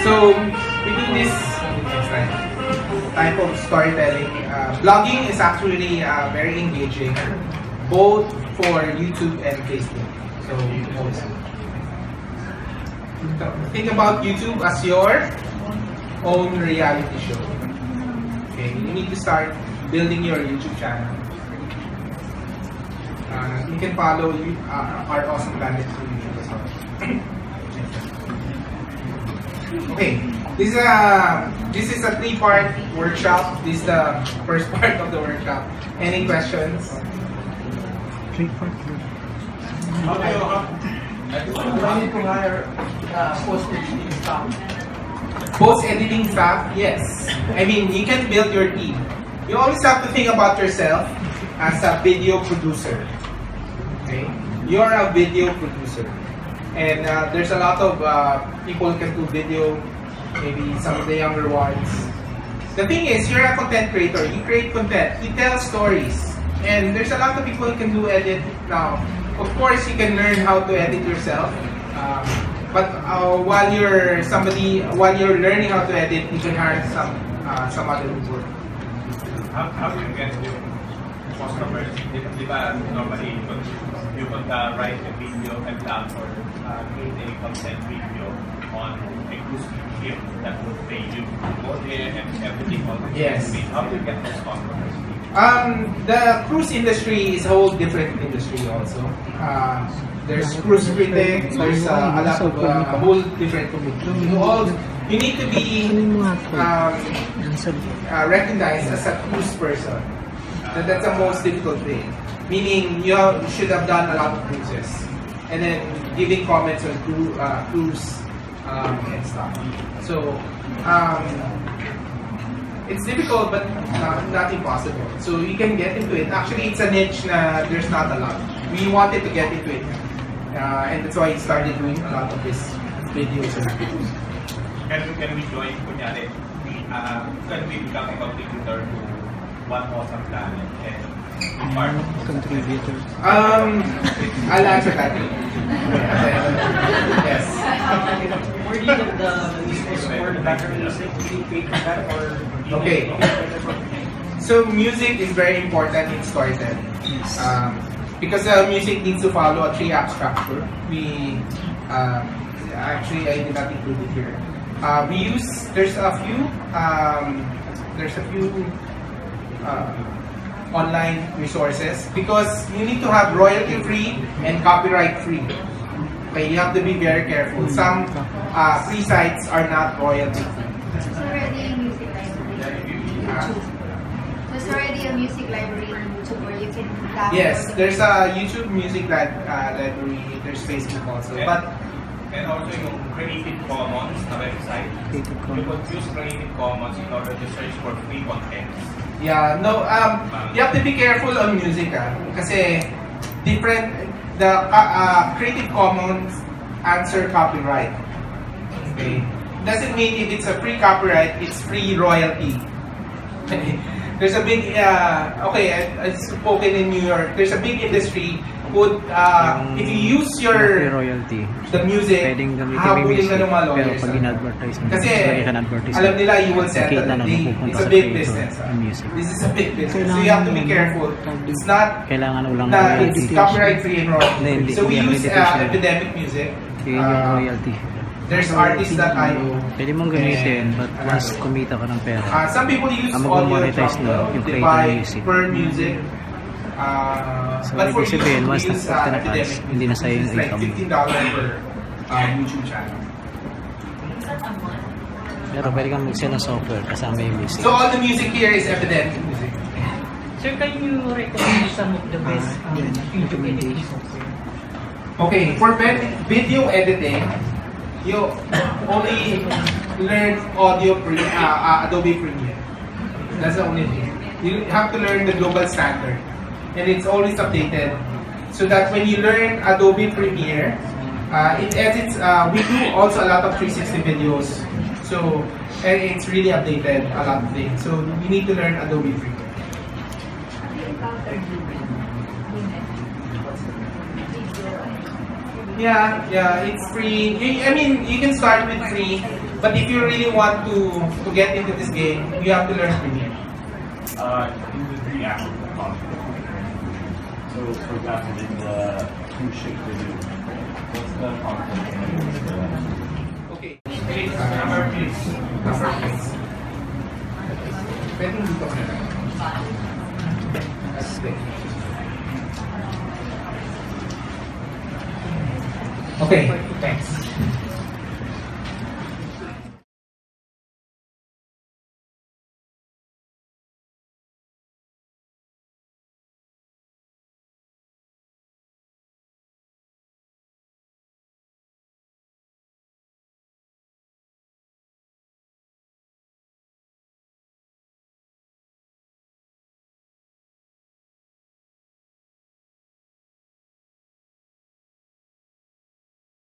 So we do this type of storytelling. Blogging is actually very engaging, both for YouTube and Facebook. So think about YouTube as your own reality show. Okay, you need to start building your YouTube channel. You can follow our awesome planet through YouTube as well. Okay, this is a 3-part workshop. This is the first part of the workshop. Any questions? 3-part. Post-editing staff. Post-editing staff, yes. I mean, you can build your team. You always have to think about yourself as a video producer. Okay, you're a video producer. And there's a lot of people who can do video, maybe some of the younger ones. The thing is, you're a content creator. You create content. You tell stories. And there's a lot of people who can do edit now. Of course, you can learn how to edit yourself. But while you're learning how to edit, you can hire some other people. How do you get your customers? Normally you could write a video and plan for create a content video on a cruise ship that would pay you go there and everything on the Yes. How do you get those customers? The cruise industry is a whole different industry also. There's cruise critic, there's a lot of a whole different you need to be recognized as a cruise person. That's the most difficult thing. Meaning you should have done a lot of cruises and then giving comments on cruise and stuff. So it's difficult, but not impossible. So you can get into it. Actually, it's a niche. There's not a lot. We wanted to get into it, And that's why he started doing a lot of his videos and videos. Can we join, kunyari, can we become a contributor to One Awesome Planet and part of contributor? I'll answer that. Yes. Where do you get the music or the background music? Do you pay for that or? Okay. So music is very important in storytelling. Because music needs to follow a 3-act structure. We actually I did not include it here. There's a few online resources because you need to have royalty free and copyright free. Okay, you have to be very careful. Some free sites are not royalty free. There's already a music library. There's already a music library on YouTube where you can download. Yes, there's a YouTube music library. There's Facebook also, and also yung Creative Commons na website. You could use Creative Commons in order to search for free content. Yeah, no, you have to be careful on music kasi the Creative Commons answer copyright. Okay, doesn't mean if it's a free copyright, it's free royalty. There's a big I've spoken in New York. There's a big industry would if you use the music, habulin ka ng mga lawyers. Kasi alam nila you will settle. It's a big business. This is a big business. So you have to be careful. It's not it's copyright free and royalty. So we use epidemic music. There's artists that I know. Pwede mong gamitin, but once kumita ka ng pera, some people use audio they buy per music. So, but for ibig sabihin, once use epidemic, hindi na sa'yo it's like $15 per YouTube channel. Pero pwede kang mag-sell ng software kasama yung music. So all the music here is epidemic music. Sir, can you recommend some of the best YouTube editing software? Okay, for video editing, you only learn Adobe Premiere. That's the only thing. You have to learn the global standard, and it's always updated. So that when you learn Adobe Premiere, it edits. We do also a lot of 360 videos, so and it's really updated a lot of things. So you need to learn Adobe Premiere. Yeah, it's free. I mean, you can start with free, but if you really want to get into this game, you have to learn Premiere. In the 3-act content. So, for example, in the cruise ship video, what's the content? Okay. Number please. Pwede dito ka na. Okay, thanks.